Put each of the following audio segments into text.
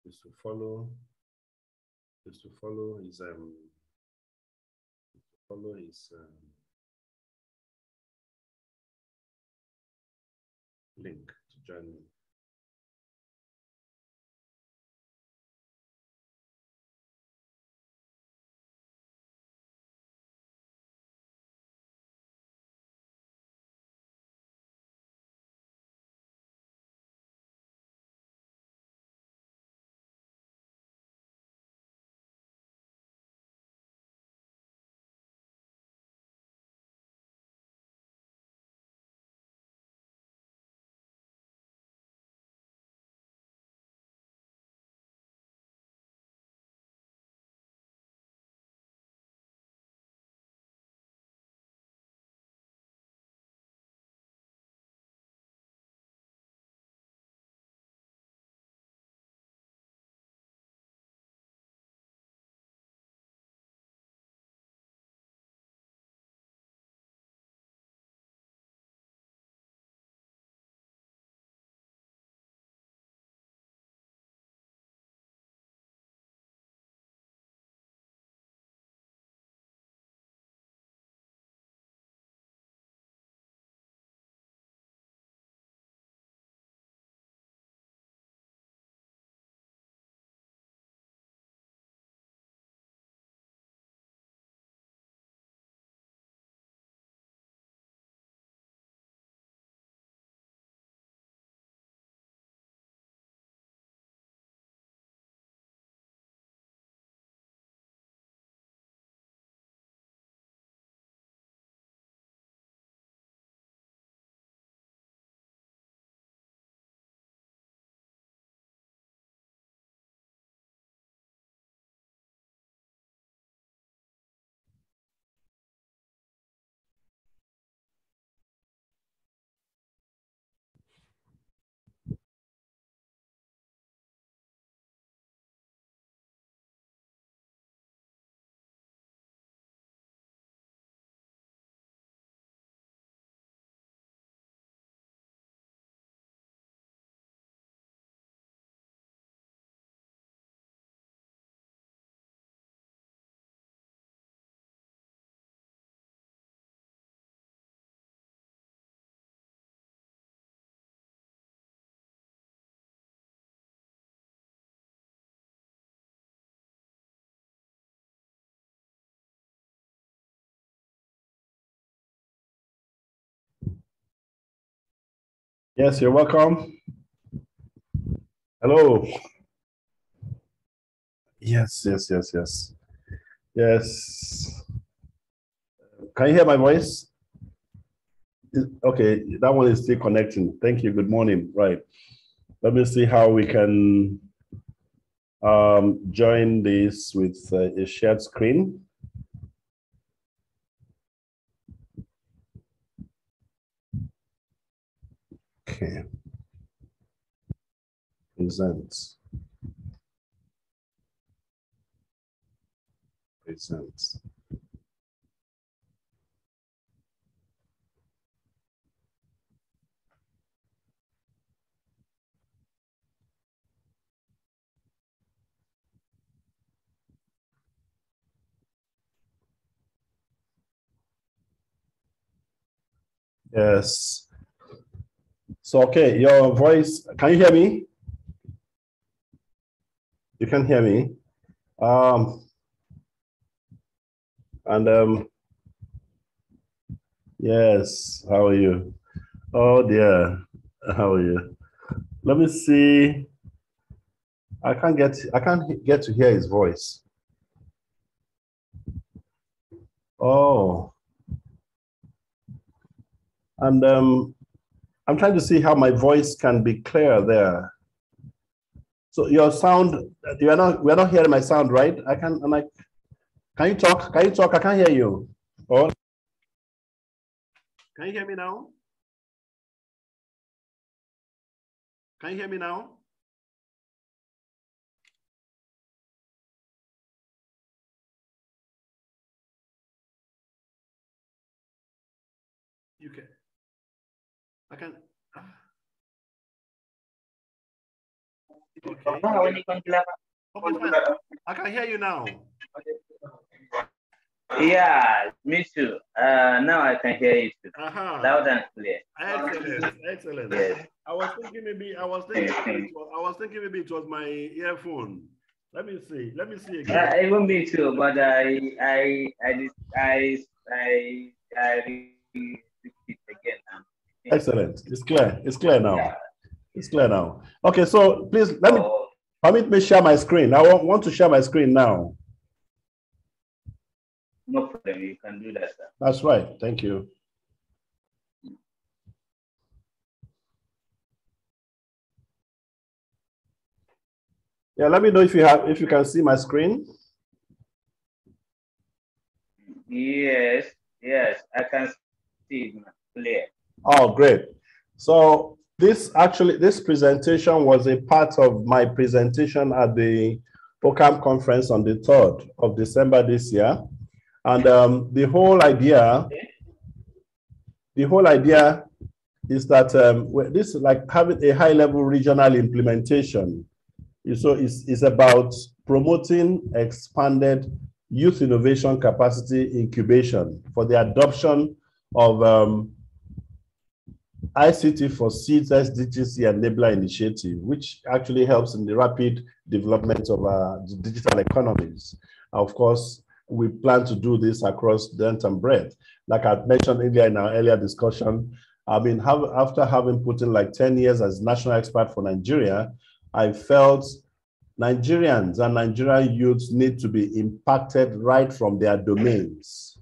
is to follow his link to join me. Yes, you're welcome. Hello. Yes. Yes. Can you hear my voice? Okay, that one is still connecting. Thank you. Good morning. Right. Let me see how we can join this with a shared screen. Okay. Present. Yes. So, okay, your voice, can you hear me? You can hear me. Yes, how are you? Oh dear, how are you? Let me see. I can't get to hear his voice. Oh. And I'm trying to see how my voice can be clear there. So your sound, we're not hearing my sound, right? Can you talk? Can you talk? I can't hear you. Oh. Can you hear me now? Can you hear me now? You can. I can. Okay. Okay, fine. I can hear you now. Yeah, me too. Now I can hear you too. Loud and clear. Excellent, excellent. Yes. I was thinking maybe it was my earphone. Let me see. Let me see again. Even me too, but I repeat again now. Excellent. It's clear. It's clear now. Yeah. It's clear now. Okay, so please Oh, permit me share my screen. I want to share my screen now. no problem. You can do that, sir. That's right. Thank you. Yeah, let me know if you can see my screen. Yes, yes, I can see it clear. Oh, great. So this presentation was a part of my presentation at the OCAM conference on the 3rd of December this year. And the whole idea is that this is like having a high-level regional implementation. So it's about promoting expanded youth innovation capacity incubation for the adoption of ICT for Seeds SDGC Enabler Initiative, which actually helps in the rapid development of the digital economies. Of course, we plan to do this across length and breadth. Like I mentioned earlier in our earlier discussion, I mean, after having put in like 10 years as national expert for Nigeria, I felt Nigerians and Nigerian youths need to be impacted right from their domains,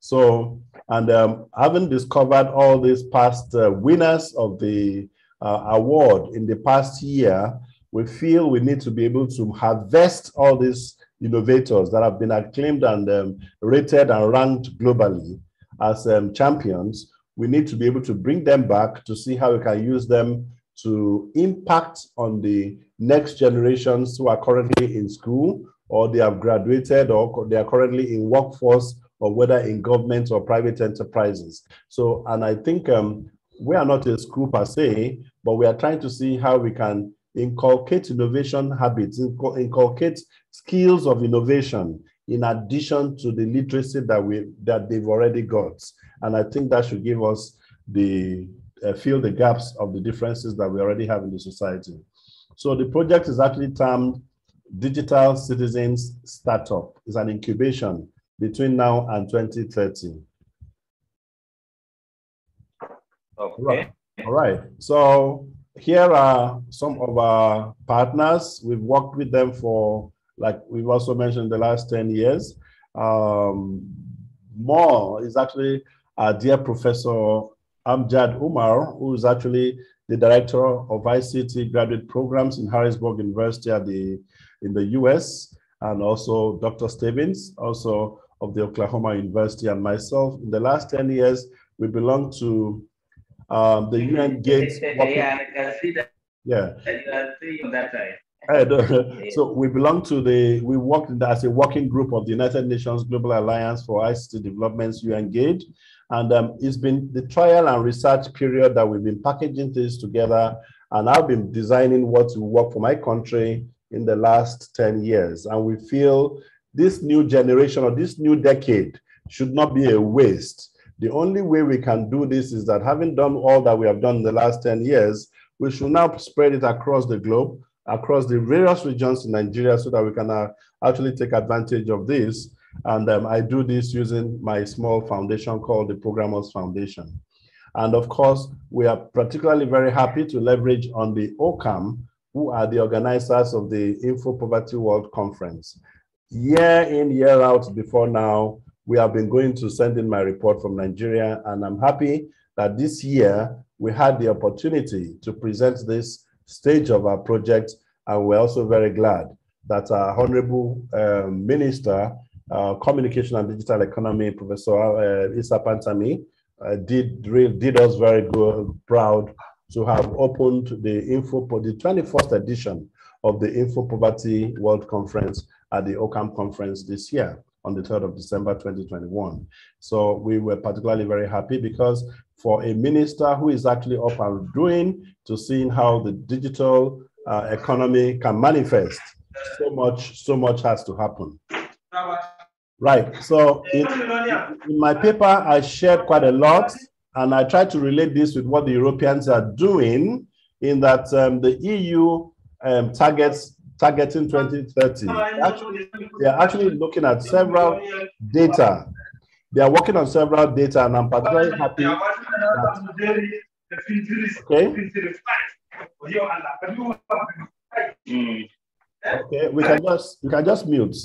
So, and having discovered all these past winners of the award in the past year, we feel we need to be able to harvest all these innovators that have been acclaimed and rated and ranked globally as champions. We need to be able to bring them back to see how we can use them to impact on the next generations who are currently in school, or they have graduated, or they are currently in workforce, or whether in government or private enterprises. So, and I think we are not a school per se, but we are trying to see how we can inculcate innovation habits, inculcate skills of innovation in addition to the literacy that they've already got. And I think that should give us the fill the gaps of the differences that we already have in the society. So the project is actually termed Digital Citizens Startup. It's an incubation between now and 2030. Okay. All right. So here are some of our partners. We've worked with them for, like we've also mentioned, the last 10 years. More is actually our dear Professor Amjad Umar, who is actually the director of ICT graduate programs in Harrisburg University in the US, and also Dr. Stevens, also of the Oklahoma University, and myself. In the last 10 years, we belong to the UN Gates. Yeah, I can see that. Yeah. You are seeing that right. So we belong to we worked as a working group of the United Nations Global Alliance for ICT Developments, UN Gate. And it's been the trial and research period that we've been packaging things together. And I've been designing what will work for my country in the last 10 years. And we feel this new generation or this new decade should not be a waste. The only way we can do this is that, having done all that we have done in the last 10 years, we should now spread it across the globe, across the various regions in Nigeria, so that we can actually take advantage of this. And I do this using my small foundation called the Programmers Foundation. And of course, we are particularly very happy to leverage on the OCAM, who are the organizers of the Info Poverty World Conference. Year in, year out before now, we have been going to send in my report from Nigeria, and I'm happy that this year we had the opportunity to present this stage of our project, and we're also very glad that our Honorable Minister, Communication and Digital Economy, Professor Issa Pantami, did us very proud to have opened the 21st edition of the Info Poverty World Conference at the OCAM conference this year on the 3rd of December 2021. So we were particularly very happy because for a minister who is actually up and doing to seeing how the digital economy can manifest. So much has to happen. Right. So in my paper, I shared quite a lot, and I tried to relate this with what the Europeans are doing, in that the EU targeting 2030. They are actually looking at several data. They are working on several data, and I'm particularly happy that, okay. Okay, you can just mute.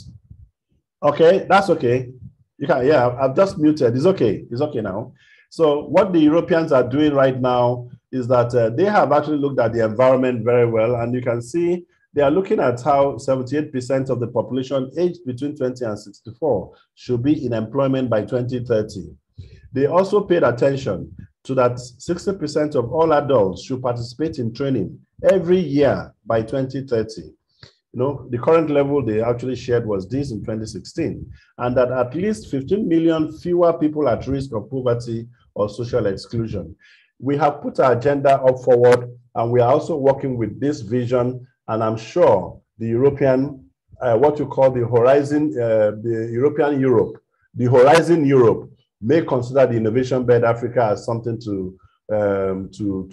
Okay, that's okay. You can, yeah, I've just muted. It's okay. It's okay now. So what the Europeans are doing right now is that they have actually looked at the environment very well, and you can see they are looking at how 78% of the population aged between 20 and 64 should be in employment by 2030. They also paid attention to that 60% of all adults should participate in training every year by 2030. You know, the current level they actually shared was this in 2016, and that at least 15 million fewer people at risk of poverty or social exclusion. We have put our agenda up forward, and we are also working with this vision, and I'm sure the European, what you call the Horizon, the European Europe, the Horizon Europe may consider the Innovation Bed Africa as something to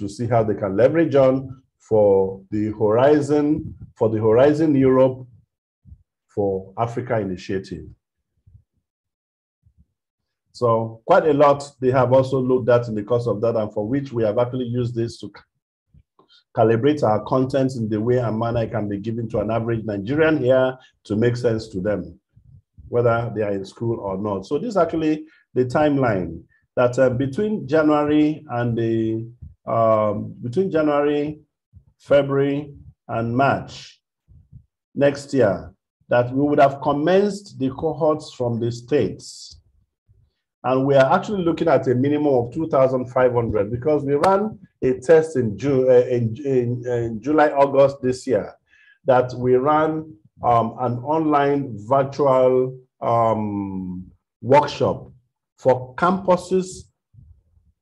see how they can leverage on for the Horizon Europe for Africa initiative. So quite a lot they have also looked at in the course of that, and for which we have actually used this to calibrate our content in the way and manner it can be given to an average Nigerian here to make sense to them, whether they are in school or not. So this is actually the timeline that between January and between January, February, and March next year, that we would have commenced the cohorts from the states. And we are actually looking at a minimum of 2,500 because we ran a test in July, August this year, that we ran an online virtual workshop for campuses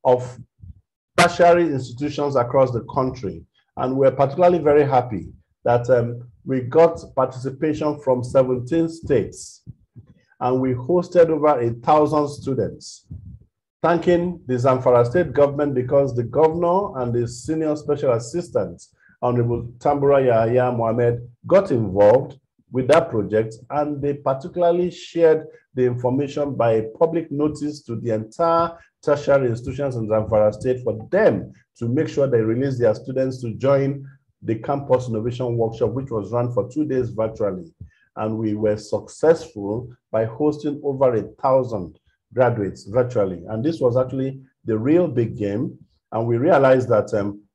of tertiary institutions across the country. And we're particularly very happy that we got participation from 17 states, and we hosted over 1,000 students. Thanking the Zamfara state government, because the governor and the senior special assistant, Honorable Tambura Yahya Mohammed, got involved with that project, and they particularly shared the information by public notice to the entire tertiary institutions in Zamfara state for them to make sure they release their students to join the campus innovation workshop, which was run for 2 days virtually. And we were successful by hosting over 1,000 graduates virtually. And this was actually the real big game. And we realized that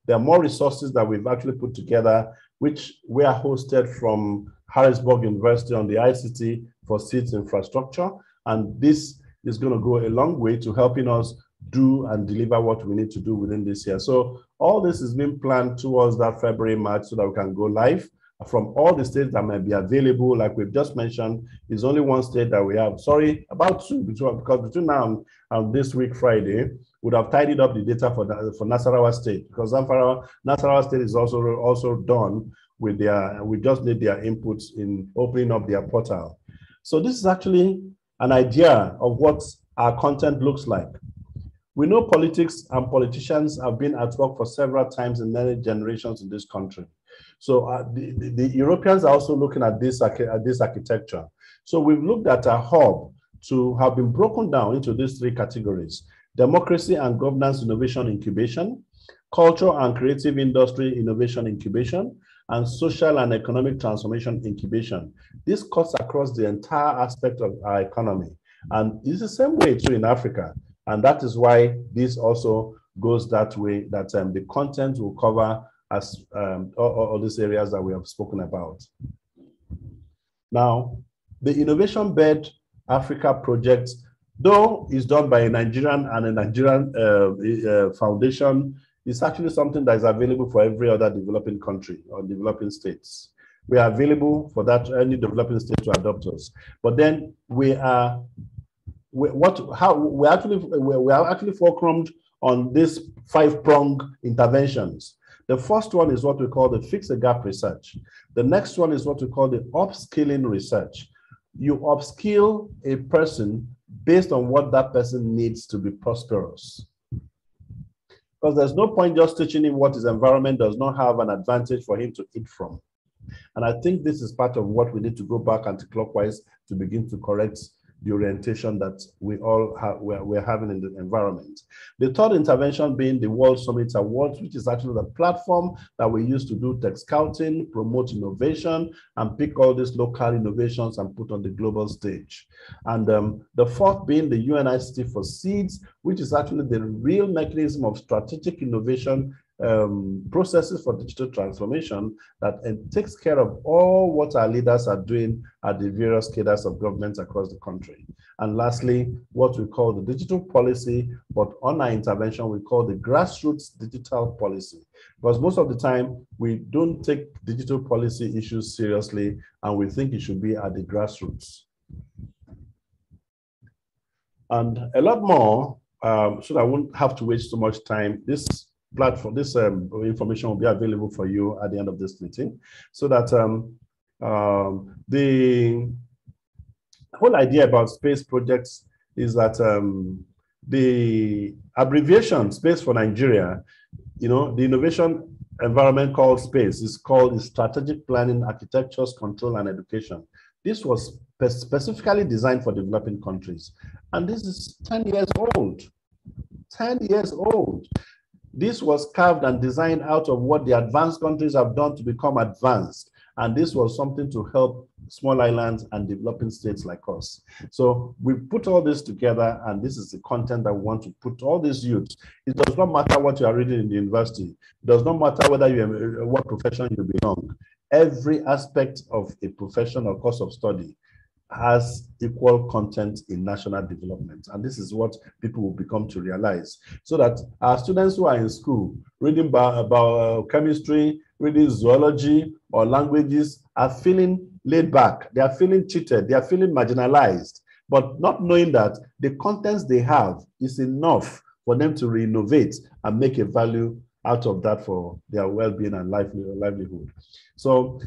there are more resources that we've actually put together, which were hosted from Harrisburg University on the ICT for Seeds infrastructure. And this is going to go a long way to helping us do and deliver what we need to do within this year. So all this is being planned towards that February, March, so that we can go live. From all the states that might be available, like we've just mentioned, is only one state that we have. Sorry, about two, because between now and this week, Friday, would have tidied up the data for Nasarawa State, because Nasarawa State is also done with their, we just need their inputs in opening up their portal. So this is actually an idea of what our content looks like. We know politics and politicians have been at work for several times in many generations in this country. So the Europeans are also looking at this architecture. So we've looked at a hub to have been broken down into these three categories: democracy and governance innovation incubation, culture and creative industry innovation incubation, and social and economic transformation incubation. This cuts across the entire aspect of our economy. And it's the same way too in Africa. And that is why this also goes that way, that the content will cover as all these areas that we have spoken about. Now, the Innovation Bed Africa project, though is done by a Nigerian and a Nigerian foundation, is actually something that is available for every other developing country or developing states. We are available for that, any developing state to adopt us. But then we are actually fulcrumed on these 5-pronged interventions. The first one is what we call the fix the gap research. The next one is what we call the upskilling research. You upskill a person based on what that person needs to be prosperous. Because there's no point just teaching him what his environment does not have an advantage for him to eat from. And I think this is part of what we need to go back anti-clockwise to begin to correct the orientation that we all have, we're having in the environment. The third intervention being the World Summit Awards, which is actually the platform that we use to do tech scouting, promote innovation, and pick all these local innovations and put on the global stage. And the fourth being the UNICT for Seeds, which is actually the real mechanism of strategic innovation processes for digital transformation that takes care of all what our leaders are doing at the various cadres of governments across the country. And lastly, what we call the digital policy, but on our intervention, we call the grassroots digital policy. Because most of the time, we don't take digital policy issues seriously, and we think it should be at the grassroots. And a lot more, so I won't have to waste so much time. This platform, this information will be available for you at the end of this meeting, so that the whole idea about space projects is that the abbreviation SPACE for Nigeria, you know, the innovation environment called SPACE is called Strategic Planning, Architectures, Control, and Education. This was specifically designed for developing countries, and this is 10 years old. 10 years old. This was carved and designed out of what the advanced countries have done to become advanced. And this was something to help small islands and developing states like us. So we put all this together, and this is the content that we want to put all these youths. It does not matter what you are reading in the university. It does not matter whether you what profession you belong. Every aspect of a profession or course of study has equal content in national development. And this is what people will become to realize. So that our students who are in school reading about chemistry, reading zoology or languages are feeling laid back. They are feeling cheated. They are feeling marginalized, but not knowing that the contents they have is enough for them to re-innovate and make a value out of that for their well-being and livelihood. So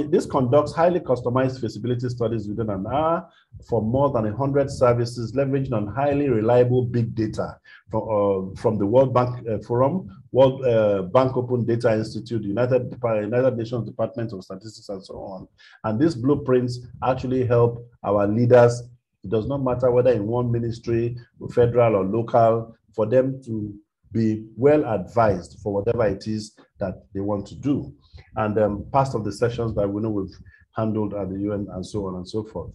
this conducts highly customized feasibility studies within an hour for more than 100 services, leveraging on highly reliable big data from the World Bank Forum, World Bank Open Data Institute, United Nations Department of Statistics, and so on. And these blueprints actually help our leaders. It does not matter whether in one ministry, federal or local, for them to be well advised for whatever it is that they want to do. And part of the sessions that we know we've handled at the UN and so on and so forth.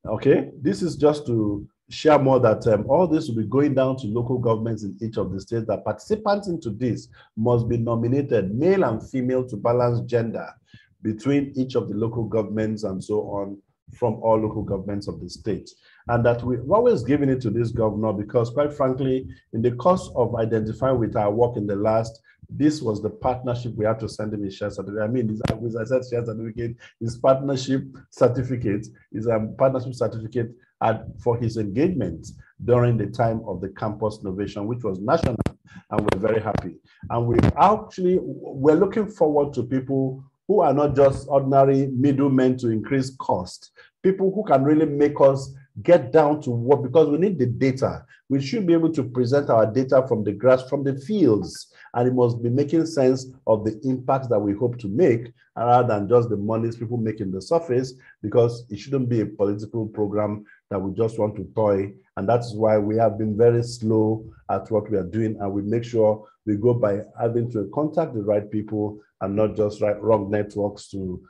Okay, this is just to share more that all this will be going down to local governments in each of the states. That participants into this must be nominated, male and female, to balance gender between each of the local governments and so on, from all local governments of the state. And that we've always given it to this governor because, quite frankly, in the course of identifying with our work in the last, this was the partnership we had to send him a share certificate. I mean, as I said, share certificate, his partnership certificate is a partnership certificate for his engagement during the time of the campus innovation, which was national, and we're very happy. And we're looking forward to people who are not just ordinary middlemen to increase cost, people who can really make us get down to what, because we need the data. We should be able to present our data from the grass, from the fields, and it must be making sense of the impacts that we hope to make rather than just the monies people make in the surface, because it shouldn't be a political program that we just want to toy. And that's why we have been very slow at what we are doing, and we make sure we go by having to contact the right people and not just wrong networks to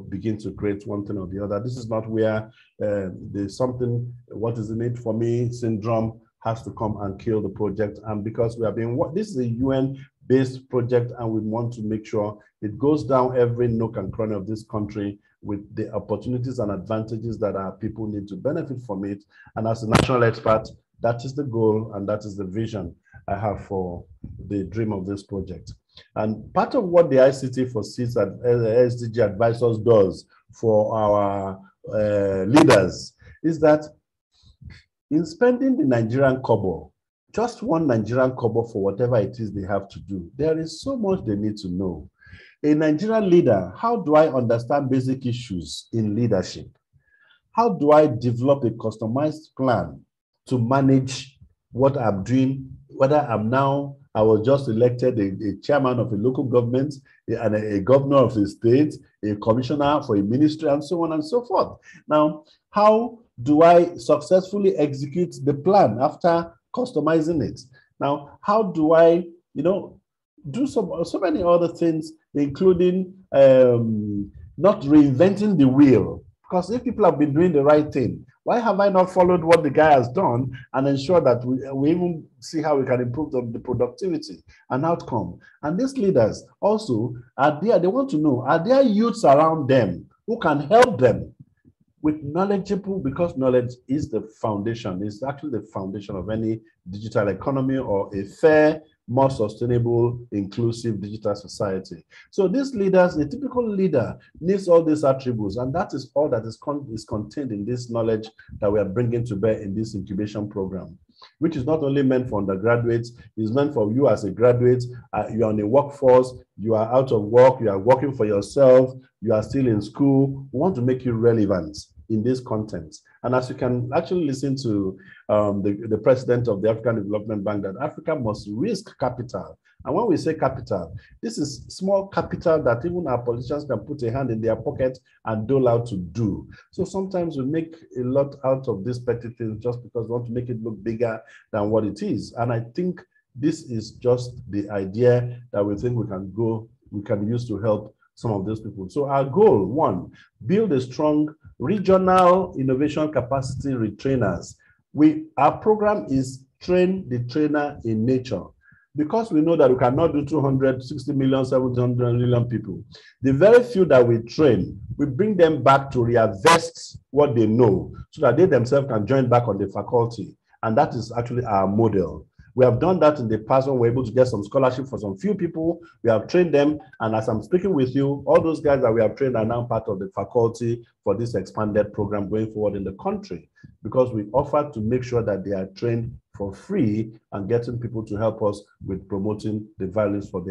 begin to create one thing or the other. This is not where there's something, what is in it for me syndrome has to come and kill the project. And because we have been, this is a UN-based project, and we want to make sure it goes down every nook and cranny of this country with the opportunities and advantages that our people need to benefit from it. And as a national expert, that is the goal and that is the vision I have for the dream of this project. And part of what the ICT for Seeds and SDG Advisors does for our leaders is that in spending the Nigerian kobo, just one Nigerian kobo for whatever it is they have to do. There is so much they need to know. A Nigerian leader, how do I understand basic issues in leadership? How do I develop a customized plan to manage what I'm doing, whether I was just elected a chairman of a local government, and a governor of a state, a commissioner for a ministry, and so on and so forth. Now, how do I successfully execute the plan after customizing it? Now, how do I, do so many other things, including not reinventing the wheel? Because if people have been doing the right thing, why have I not followed what the guy has done and ensure that we even see how we can improve the productivity and outcome? And these leaders also they want to know, are there youths around them who can help them with knowledgeable, because knowledge is the foundation, it's actually the foundation of any digital economy or a fair, more sustainable, inclusive digital society. So these leaders, a typical leader needs all these attributes, and that is all that is contained in this knowledge that we are bringing to bear in this incubation program, which is not only meant for undergraduates, it's meant for you as a graduate. You are in the workforce, you are out of work, you are working for yourself, you are still in school. We want to make you relevant in this content. And as you can actually listen to the president of the African Development Bank, that Africa must risk capital. And when we say capital, this is small capital that even our politicians can put a hand in their pocket and dole out to do. So sometimes we make a lot out of these petty things just because we want to make it look bigger than what it is. And I think this is just the idea that we think we can use to help some of those people. So our goal, one, build a strong regional innovation capacity retrainers. Our program is train the trainer in nature. Because we know that we cannot do 260 million, 700 million people. The very few that we train, we bring them back to reinvest what they know so that they themselves can join back on the faculty. And that is actually our model. We have done that in the past when we were able to get some scholarship for some few people. We have trained them. And as I'm speaking with you, all those guys that we have trained are now part of the faculty for this expanded program going forward in the country, because we offer to make sure that they are trained for free and getting people to help us with promoting the values for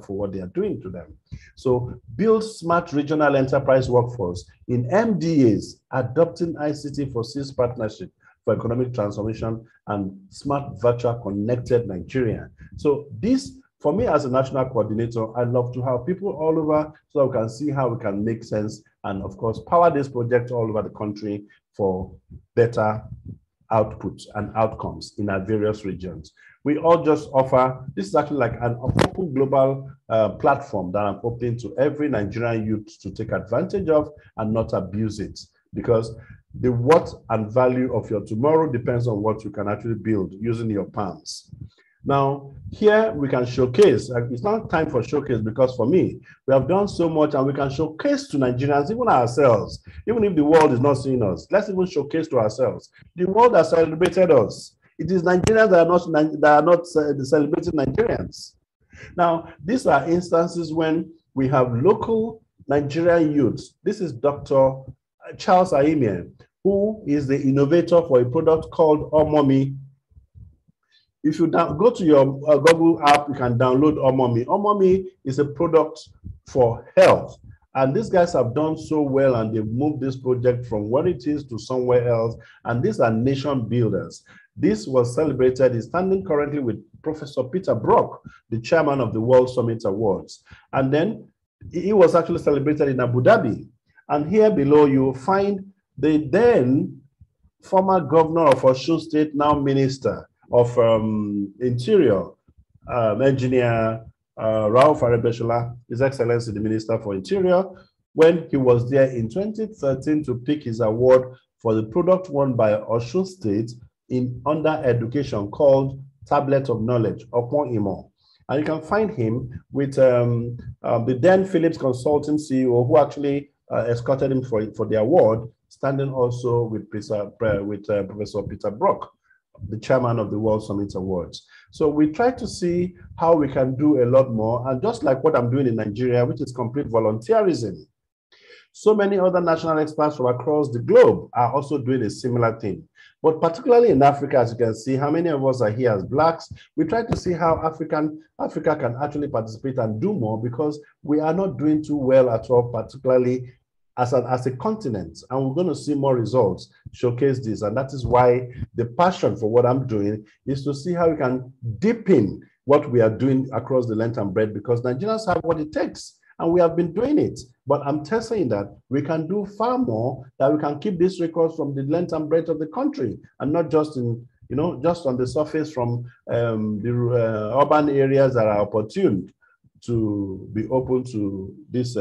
what they are doing to them. So build smart regional enterprise workforce in MDAs, adopting ICT for sales partnership for economic transformation and smart virtual connected Nigeria. So this, for me as a national coordinator, I love to have people all over so that we can see how we can make sense and of course power this project all over the country for better outputs and outcomes in our various regions. We all just offer, this is actually like an open global platform that I'm opening to every Nigerian youth to take advantage of and not abuse it, because the what and value of your tomorrow depends on what you can actually build using your palms. Now, here we can showcase, it's not time for showcase because for me, we have done so much and we can showcase to Nigerians, even ourselves, even if the world is not seeing us, let's even showcase to ourselves. The world has celebrated us. It is Nigerians that are not celebrating Nigerians. Now, these are instances when we have local Nigerian youths. This is Dr. Charles Aimie, who is the innovator for a product called Omomi. If you go to your Google app, you can download Omomi. Omomi is a product for health. And these guys have done so well and they've moved this project from what it is to somewhere else. And these are nation builders. This was celebrated. He's standing currently with Professor Peter Brock, the chairman of the World Summit Awards. And then he was actually celebrated in Abu Dhabi. And here below, you'll find the then former governor of Osun State, now minister of Interior, Engineer Rauf Aregbesola, His Excellency the Minister for Interior, when he was there in 2013 to pick his award for the product won by Osun State in under education called Tablet of Knowledge, Opon Imo. And you can find him with the then Philips Consulting CEO, who actually escorted him for the award, standing also with Professor Peter Brock, the chairman of the World Summit Awards. So we try to see how we can do a lot more. And just like what I'm doing in Nigeria, which is complete volunteerism, So many other national experts from across the globe are also doing a similar thing. But particularly in Africa, as you can see, how many of us are here as Blacks? We try to see how Africa can actually participate and do more, because we are not doing too well at all, particularly as a continent. And we're going to see more results showcase this. And that is why the passion for what I'm doing is to see how we can deepen what we are doing across the length and breadth, because Nigerians have what it takes. And we have been doing it. But I'm saying that we can do far more, that we can keep these records from the length and breadth of the country, and not just in, just on the surface from the urban areas that are opportune to be open to this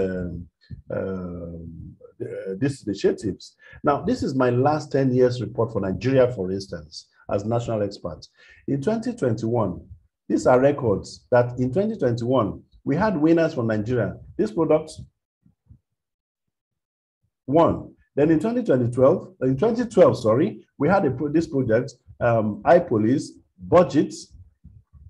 these initiatives. Now, this is my last 10 years report for Nigeria, for instance, as national expert. In 2021, these are records that in 2021, we had winners from Nigeria. This product won. Then in 2012, sorry, we had this project, iPolice, Budget.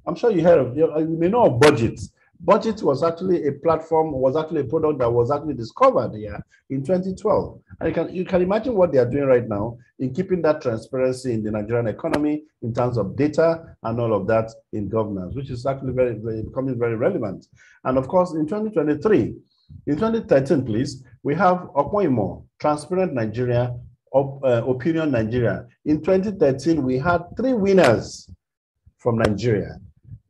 I'm sure you heard of, you may know of Budget. Budget was actually a platform, was actually a product that was actually discovered here in 2012. And you can imagine what they are doing right now in keeping that transparency in the Nigerian economy in terms of data and all of that in governance, which is actually becoming very relevant. And of course, in 2023, in 2013, please, we have Okoimo, Transparent Nigeria, Opinion Nigeria. In 2013, we had 3 winners from Nigeria.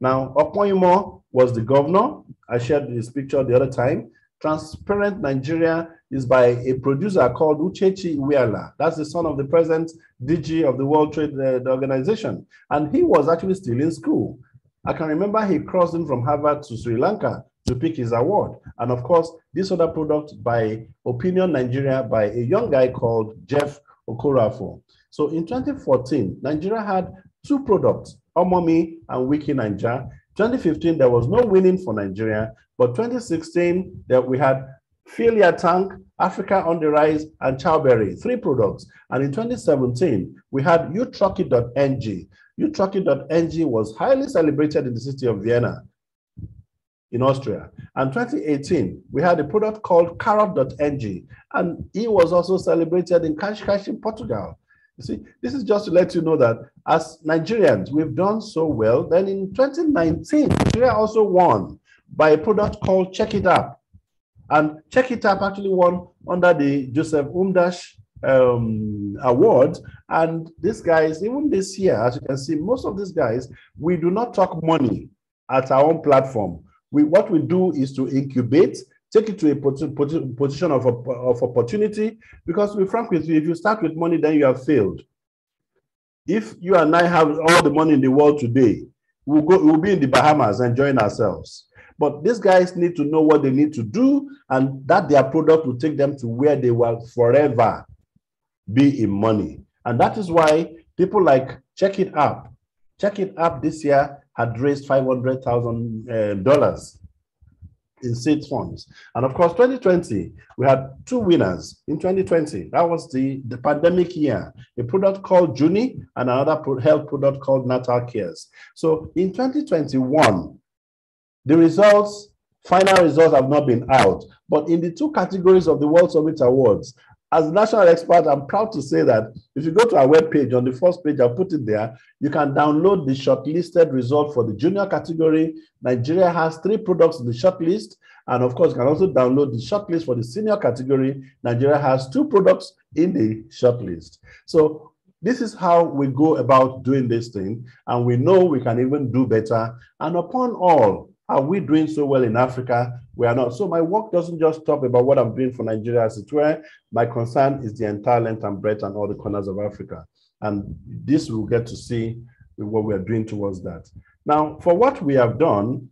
Now, Okoimo was the governor. I shared his picture the other time. Transparent Nigeria is by a producer called Uchechi Iweala. That's the son of the present DG of the World Trade Organization. And he was actually still in school. I can remember he crossed in from Harvard to Sri Lanka to pick his award. And of course, this other product by Opinion Nigeria by a young guy called Jeff Okorafo. So in 2014, Nigeria had 2 products, Omomi and Wiki Nigeria. 2015, there was no winning for Nigeria, but 2016, that we had Filia Tank, Africa on the Rise, and Chowberry, 3 products. And in 2017, we had utrucky.ng. Utrucky.ng was highly celebrated in the city of Vienna, in Austria. And 2018, we had a product called carrot.ng, and he was also celebrated in Cascais in Portugal. You see, this is just to let you know that as Nigerians, we've done so well. Then in 2019, Nigeria also won by a product called Check It Up. And Check It Up actually won under the Joseph Umdash award. And these guys, even this year, as you can see, most of these guys, we do not talk money at our own platform. What we do is to incubate, take it to a position of opportunity, because to be frank with you, if you start with money, then you have failed. If you and I have all the money in the world today, we'll be in the Bahamas enjoying ourselves. But these guys need to know what they need to do, and that their product will take them to where they will forever be in money. And that is why people like Check It Up this year had raised $500,000 in seed funds. And of course, 2020, we had 2 winners in 2020. That was the pandemic year, a product called Juni and another health product called Natal Cares. So in 2021, the results, final results have not been out, but in the 2 categories of the World Summit Awards, as a national expert, I'm proud to say that if you go to our webpage, on the first page, I'll put it there, you can download the shortlisted result for the junior category. Nigeria has 3 products in the shortlist. And of course, you can also download the shortlist for the senior category. Nigeria has 2 products in the shortlist. So this is how we go about doing this thing. And we know we can even do better. And upon all, are we doing so well in Africa? We are not. So my work doesn't just stop about what I'm doing for Nigeria, as it were. My concern is the entire length and breadth and all the corners of Africa. And this we'll get to see what we are doing towards that. Now, for what we have done,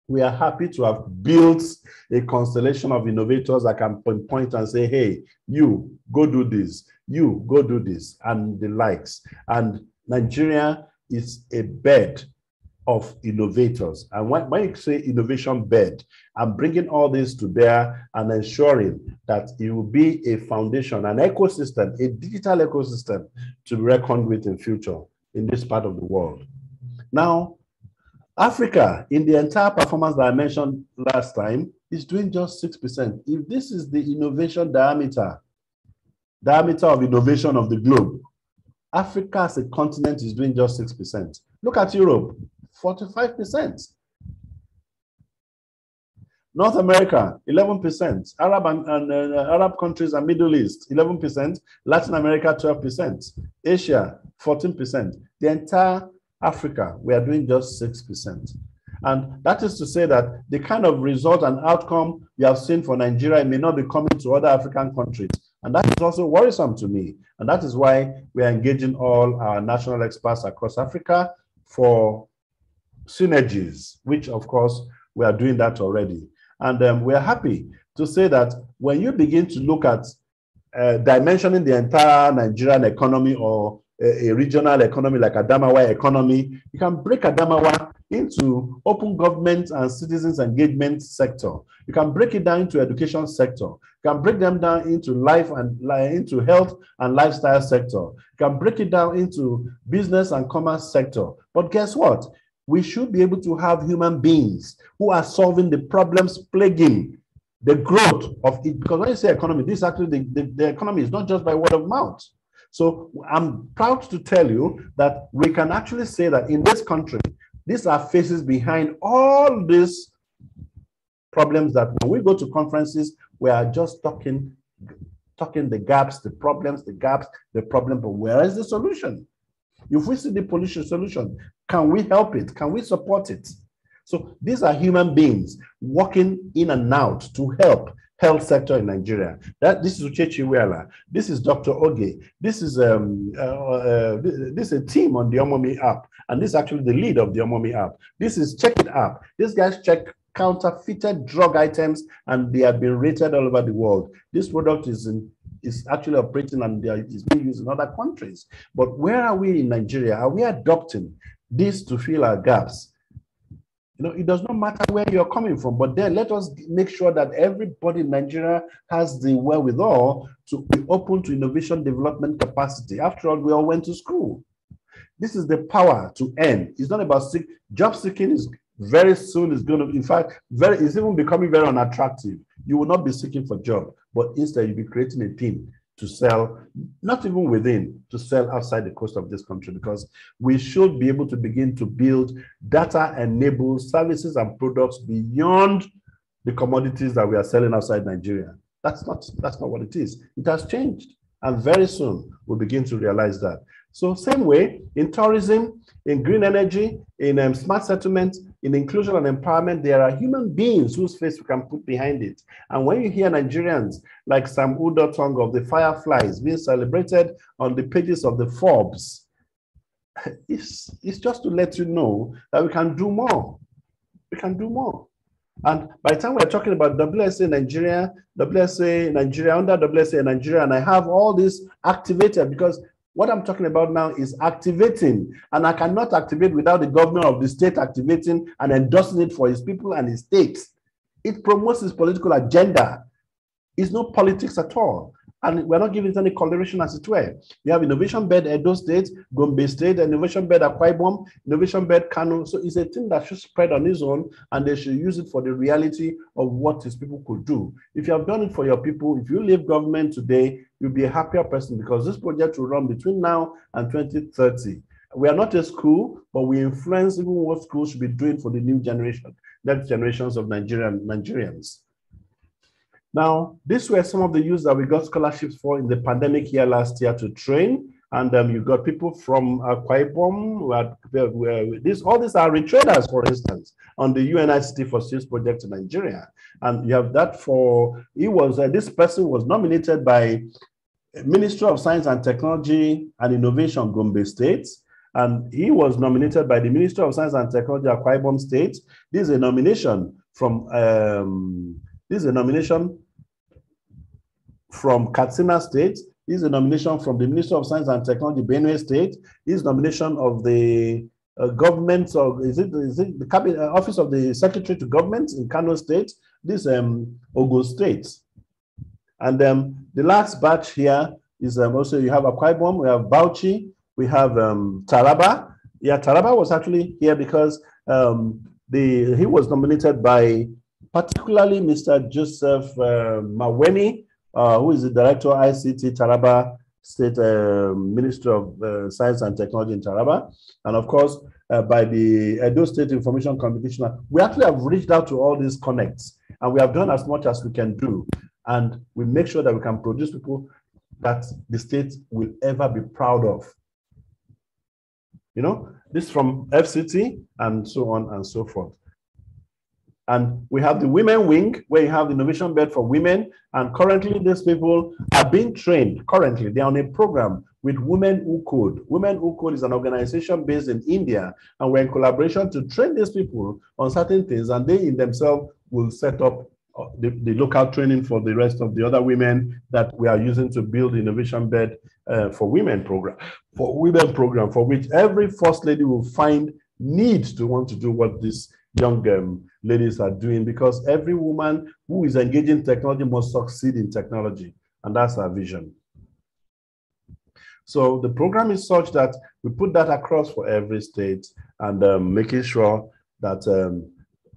we are happy to have built a constellation of innovators that can point and say, hey, you go do this, you go do this, and the likes. And Nigeria is a bed of innovators. And when you say innovation bed, I'm bringing all this to bear and ensuring that it will be a foundation, an ecosystem, a digital ecosystem to be reckoned with in future in this part of the world. Now, Africa, in the entire performance that I mentioned last time, is doing just 6%. If this is the innovation diameter of innovation of the globe, Africa as a continent is doing just 6%. Look at Europe, 45%. North America, 11%. Arab countries and Middle East, 11%. Latin America, 12%. Asia, 14%. The entire Africa, we are doing just 6%. And that is to say that the kind of result and outcome we have seen for Nigeria may not be coming to other African countries. And that is also worrisome to me. And that is why we are engaging all our national experts across Africa for synergies, which of course we are doing that already. And we're happy to say that when you begin to look at dimensioning the entire Nigerian economy or a regional economy like Adamawa economy, you can break Adamawa into open government and citizens engagement sector. You can break it down into education sector. You can break them down into into health and lifestyle sector. You can break it down into business and commerce sector. But guess what? We should be able to have human beings who are solving the problems plaguing the growth of it. Because when you say economy, this actually, the economy is not just by word of mouth. So I'm proud to tell you that we can actually say that in this country, these are faces behind all these problems that when we go to conferences, we are just talking the gaps, the problems, the problem, but where is the solution? If we see the pollution solution, can we help it? Can we support it? So these are human beings walking in and out to help health sector in Nigeria. This is Uchechi Wela. This is Dr. Oge. This is a team on the Omomi app, and this is actually the lead of the Omomi app. This is Check It app. These guys check counterfeited drug items, and they have been rated all over the world. This product is actually operating and is being used in other countries. But where are we in Nigeria? Are we adopting this to fill our gaps? You know, it does not matter where you're coming from, but then let us make sure that everybody in Nigeria has the wherewithal to be open to innovation development capacity. After all, we all went to school. This is the power to earn. It's not about job seeking is very soon is going to, in fact, it's even becoming very unattractive. You will not be seeking for job, but instead you'll be creating a team to sell, not even within, to sell outside the coast of this country, because we should be able to begin to build data-enabled services and products beyond the commodities that we are selling outside Nigeria. That's not what it is. It has changed, and very soon we'll begin to realize that. So same way, in tourism, in green energy, in smart settlement, in inclusion and empowerment, there are human beings whose face we can put behind it. And when you hear Nigerians like Sam Udotong of the Fireflies being celebrated on the pages of the Forbes, it's just to let you know that we can do more. We can do more. And by the time we're talking about WSA Nigeria, under WSA Nigeria, and I have all this activated, because what I'm talking about now is activating, and I cannot activate without the governor of the state activating and endorsing it for his people and his state. It promotes his political agenda. It's no politics at all. And we're not giving it any coloration, as it were. We have Innovationbed Edo State, Gombe State, Innovationbed Akwa Ibom, Innovationbed Kano. So it's a thing that should spread on its own, and they should use it for the reality of what his people could do. If you have done it for your people, if you leave government today, you'll be a happier person, because this project will run between now and 2030. We are not a school, but we influence even what schools should be doing for the new generation, next generations of Nigerians. Now, these were some of the youths that we got scholarships for in the pandemic year last year to train. And you got people from Akwa Ibom, all these are retraders, for instance, on the UNICT for Skills project in Nigeria. And you have that for, this person was nominated by Ministry of Science and Technology and Innovation, Gombe State. And he was nominated by the Ministry of Science and Technology, Akwa Ibom State. This is a nomination from, from Katsina State. This is a nomination from the Ministry of Science and Technology, Benue State. This is nomination of the government, or is it the Cabinet Office of the Secretary to Government in Kano State? This Ogo State. And the last batch here is also, you have Akwa Ibom, we have Bauchi, we have Taraba. Yeah, Taraba was actually here because he was nominated by particularly Mr. Joseph Maweni, who is the Director of ICT Taraba State Ministry of Science and Technology in Taraba, and of course by the Edo State Information Communication. We actually have reached out to all these connects, and we have done as much as we can do, and we make sure that we can produce people that the state will ever be proud of. You know, this from FCT and so on and so forth. And we have the women wing, where you have the innovation bed for women. And currently, these people are being trained. Currently, they're on a program with Women Who Code. Women Who Code is an organization based in India. And we're in collaboration to train these people on certain things. And they in themselves will set up the local training for the rest of the other women that we are using to build the innovation bed for women program. For which every first lady will find need to want to do what this young ladies are doing, because every woman who is engaging in technology must succeed in technology, and that's our vision. So the program is such that we put that across for every state, and making sure that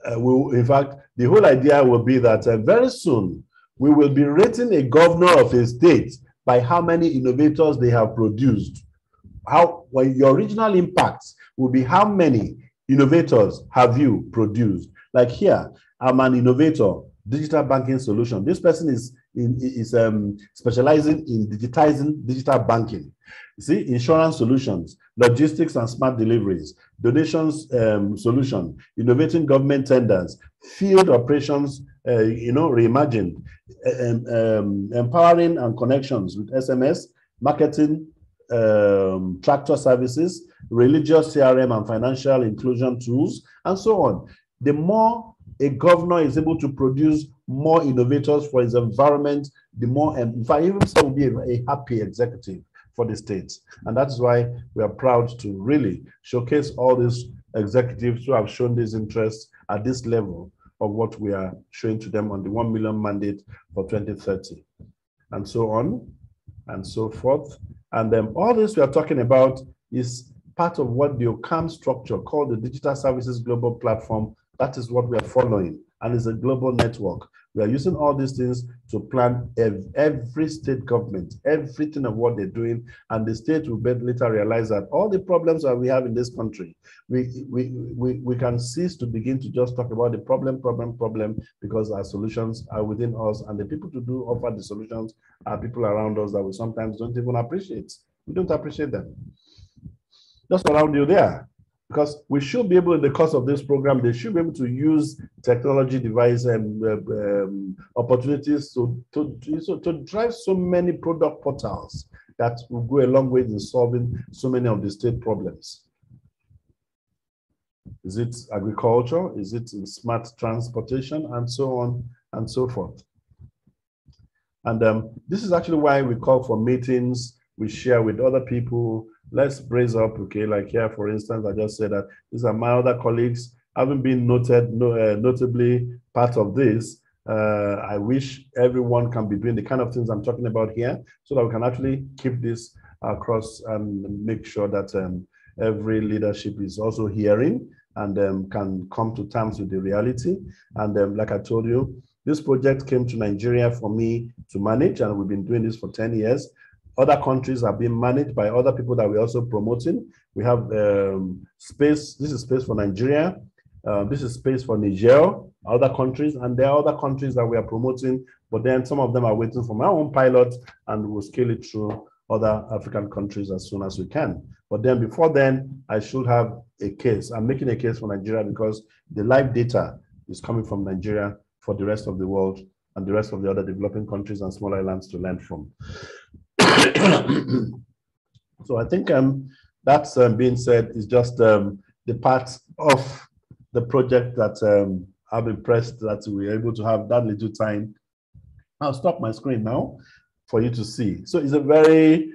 in fact, the whole idea will be that very soon we will be rating a governor of a state by how many innovators they have produced. When your original impact will be how many innovators have you produced? Like here, I'm an innovator, digital banking solution. This person is specializing in digitizing digital banking. You see, insurance solutions, logistics and smart deliveries, donations solution, innovating government tenders, field operations, reimagined, empowering and connections with SMS, marketing, tractor services, religious CRM and financial inclusion tools, and so on. The more a governor is able to produce more innovators for his environment, the more, in fact, even so will be a happy executive for the states. And that's why we are proud to really showcase all these executives who have shown this interest at this level of what we are showing to them on the 1 million mandate for 2030, and so on and so forth. And all this we are talking about is part of what the OCAM structure called the Digital Services Global Platform. That is what we are following, and it's a global network. We are using all these things to plan every state government, everything of what they're doing, and the state will later realize that all the problems that we have in this country, we can cease to begin to just talk about the problem, because our solutions are within us, and the people to offer the solutions are people around us that we sometimes don't even appreciate. We don't appreciate them. Just around you there. Because we should be able, in the course of this program, they should be able to use technology device and opportunities to drive so many product portals that will go a long way in solving so many of the state problems. Is it agriculture? Is it in smart transportation? And so on and so forth. And this is actually why we call for meetings. We share with other people. Let's brace up, okay? Like here, for instance, I just said that these are my other colleagues, having been notably part of this. I wish everyone can be doing the kind of things I'm talking about here, so that we can actually keep this across and make sure that every leadership is also hearing and can come to terms with the reality. And like I told you, this project came to Nigeria for me to manage, and we've been doing this for 10 years. Other countries are being managed by other people that we're also promoting. We have space. This is space for Nigeria. This is space for Niger, other countries, and there are other countries that we are promoting, but then some of them are waiting for my own pilot, and we'll scale it through other African countries as soon as we can. But then before then, I should have a case. I'm making a case for Nigeria because the live data is coming from Nigeria for the rest of the world and the rest of the other developing countries and small islands to learn from. So I think that's being said is just the part of the project that I'm impressed that we were able to have that little time. I'll stop my screen now for you to see. So it's a very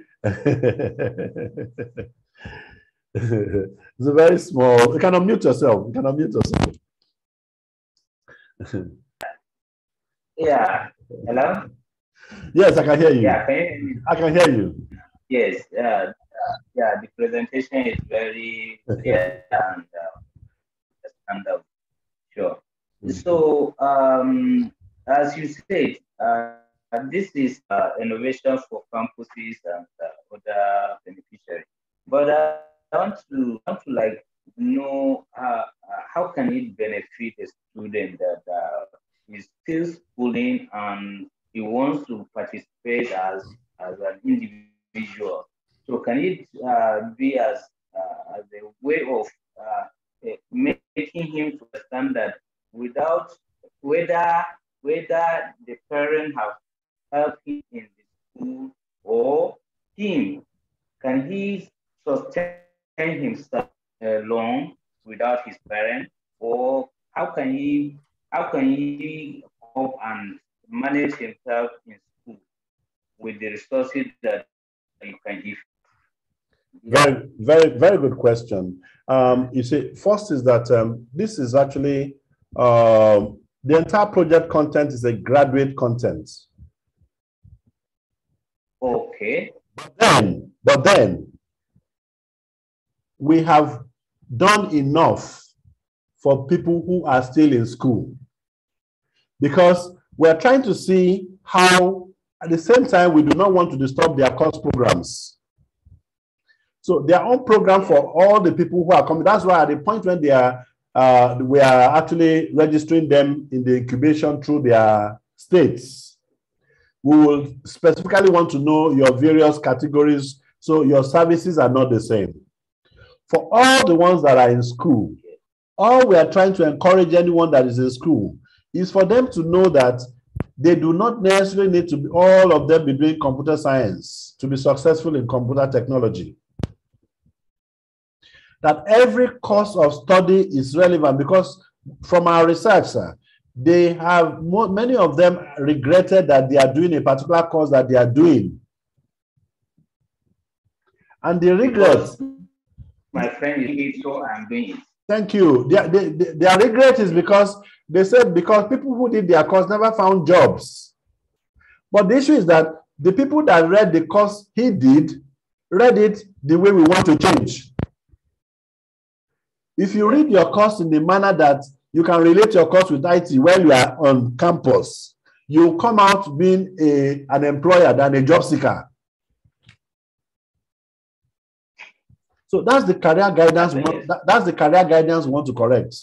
it's a very small. You can unmute yourself. You can unmute yourself. Yeah. Hello. Yes, I can hear you. Yeah, can you hear me? I can hear you. Yes. Yeah. The presentation is very clear and sure. So, as you said, this is innovation for campuses and other beneficiaries. But I want to like know how can it benefit a student that is still schooling and he wants to participate as an individual. So can it be as a way of making him to understand that without whether the parent have helped him in the school or him, can he sustain himself alone without his parent, or how can he cope and manage himself in school with the resources that you can give? Very, very good question. You see, first is that this is actually the entire project content is a graduate content. Okay. But then we have done enough for people who are still in school, because we're trying to see how, at the same time, we do not want to disturb their course programs. So their own program for all the people who are coming. That's why at the point when they are, we are actually registering them in the incubation through their states. We will specifically want to know your various categories, so your services are not the same. For all the ones that are in school, all we are trying to encourage anyone that is in school is for them to know that they do not necessarily need to be, all of them be doing computer science to be successful in computer technology. That every course of study is relevant, because from our research, they have many of them regretted that they are doing a particular course that they are doing. And the regret, my friend is doing it, so I'm doing it. Thank you. Their regret is because they said because people who did their course never found jobs. But the issue is that the people that read the course he did, read it the way we want to change. If you read your course in the manner that you can relate your course with IT while you are on campus, you come out being an employer than a job seeker. So that's the career guidance. That's the career guidance we want to correct.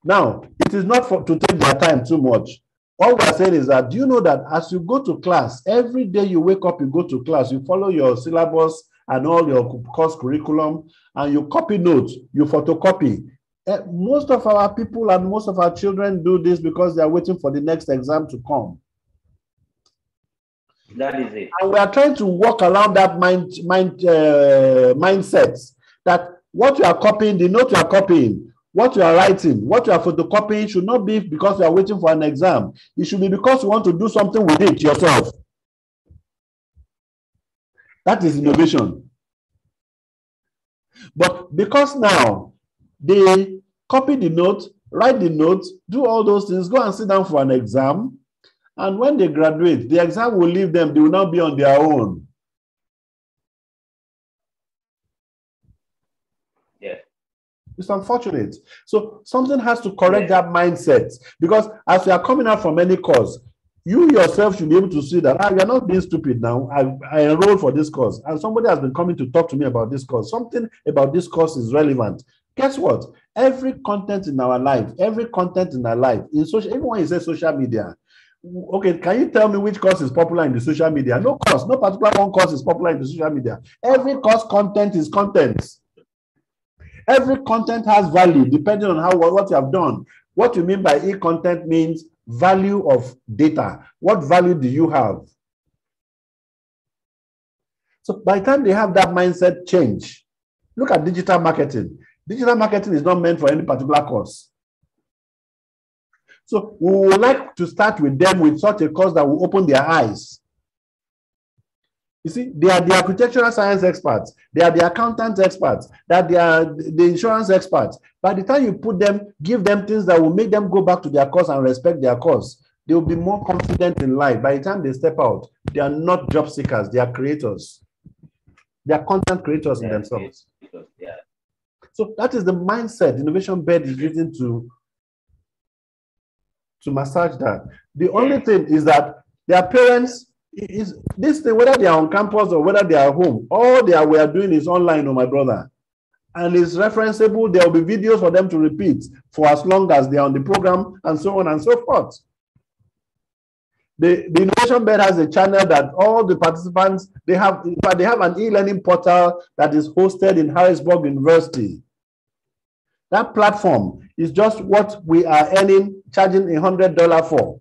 Now, it is not to take their time too much. All we are saying is that, do you know that as you go to class, every day you wake up, you go to class, you follow your syllabus and all your course curriculum, and you copy notes, you photocopy. Most of our people and most of our children do this because they are waiting for the next exam to come. That is it. And we are trying to walk around that mindset that what you are copying, the note you are copying, what you are writing, what you are photocopying should not be because you are waiting for an exam. It should be because you want to do something with it yourself. That is innovation. But because now they copy the note, write the note, do all those things, go and sit down for an exam, and when they graduate, the exam will leave them. They will now be on their own. Yeah. It's unfortunate. So something has to correct that mindset, because as you are coming out from any course, you yourself should be able to see that you are not being stupid now. I enrolled for this course, and somebody has been coming to talk to me about this course. Something about this course is relevant. Guess what? Every content in our life, in social, everyone is social media. Okay, can you tell me which course is popular in the social media? No course, no particular one course is popular in the social media. Every course content is content. Every content has value depending on what you have done. What you mean by e-content means value of data. What value do you have? So by the time they have that mindset change, look at digital marketing. Digital marketing is not meant for any particular course. So we would like to start with them with such a course that will open their eyes. You see, they are the architectural science experts, they are the accountant experts, that they are the insurance experts. By the time you put them, give them things that will make them go back to their course and respect their course, they will be more confident in life. By the time they step out, they are not job seekers, they are creators. They are content creators in themselves. Yeah. So that is the mindset Innovationbed is using to massage that. The only thing is that their parents, is this thing, whether they are on campus or whether they are home, all we are doing is online, my brother. And it's referenceable. There will be videos for them to repeat for as long as they are on the program, and so on and so forth. The Innovation Bed has a channel that all the participants, they have an e-learning portal that is hosted in Harrisburg University. That platform is just what we are charging $100 for.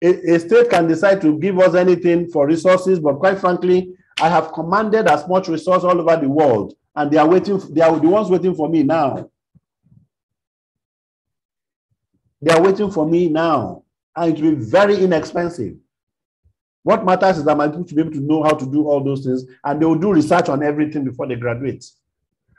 A state can decide to give us anything for resources, but quite frankly, I have commanded as much resource all over the world, and they are the ones waiting for me now. They are waiting for me now, and it will be very inexpensive. What matters is that my people should be able to know how to do all those things, and they will do research on everything before they graduate.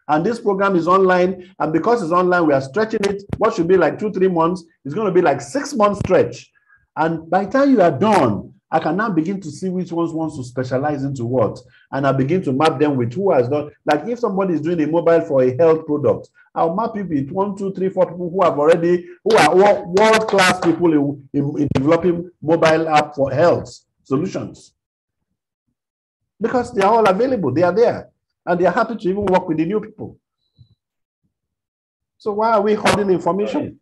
And this program is online, and because it's online, we are stretching it. What should be like 2-3 months is going to be like 6 months stretch. And by the time you are done, I can now begin to see which ones wants to specialize into what. And I begin to map them with who has done. Like if somebody is doing a mobile for a health product, I'll map it with 1, 2, 3, 4 people who are world-class people in developing mobile app for health solutions. Because they are all available, they are there. And they are happy to even work with the new people. So why are we holding information?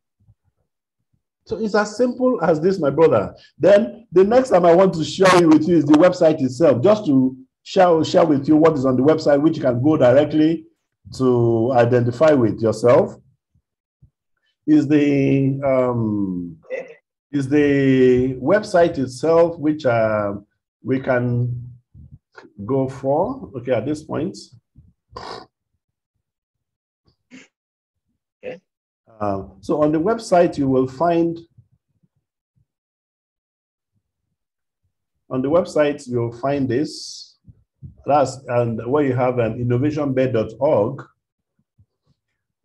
So it's as simple as this, my brother. Then the next time I want to share with you is the website itself, just to share with you what is on the website, which you can go directly to identify with yourself. Is the website itself, which we can go for. Okay, at this point. So on the website, you will find, this. And where you have an innovationbed.org.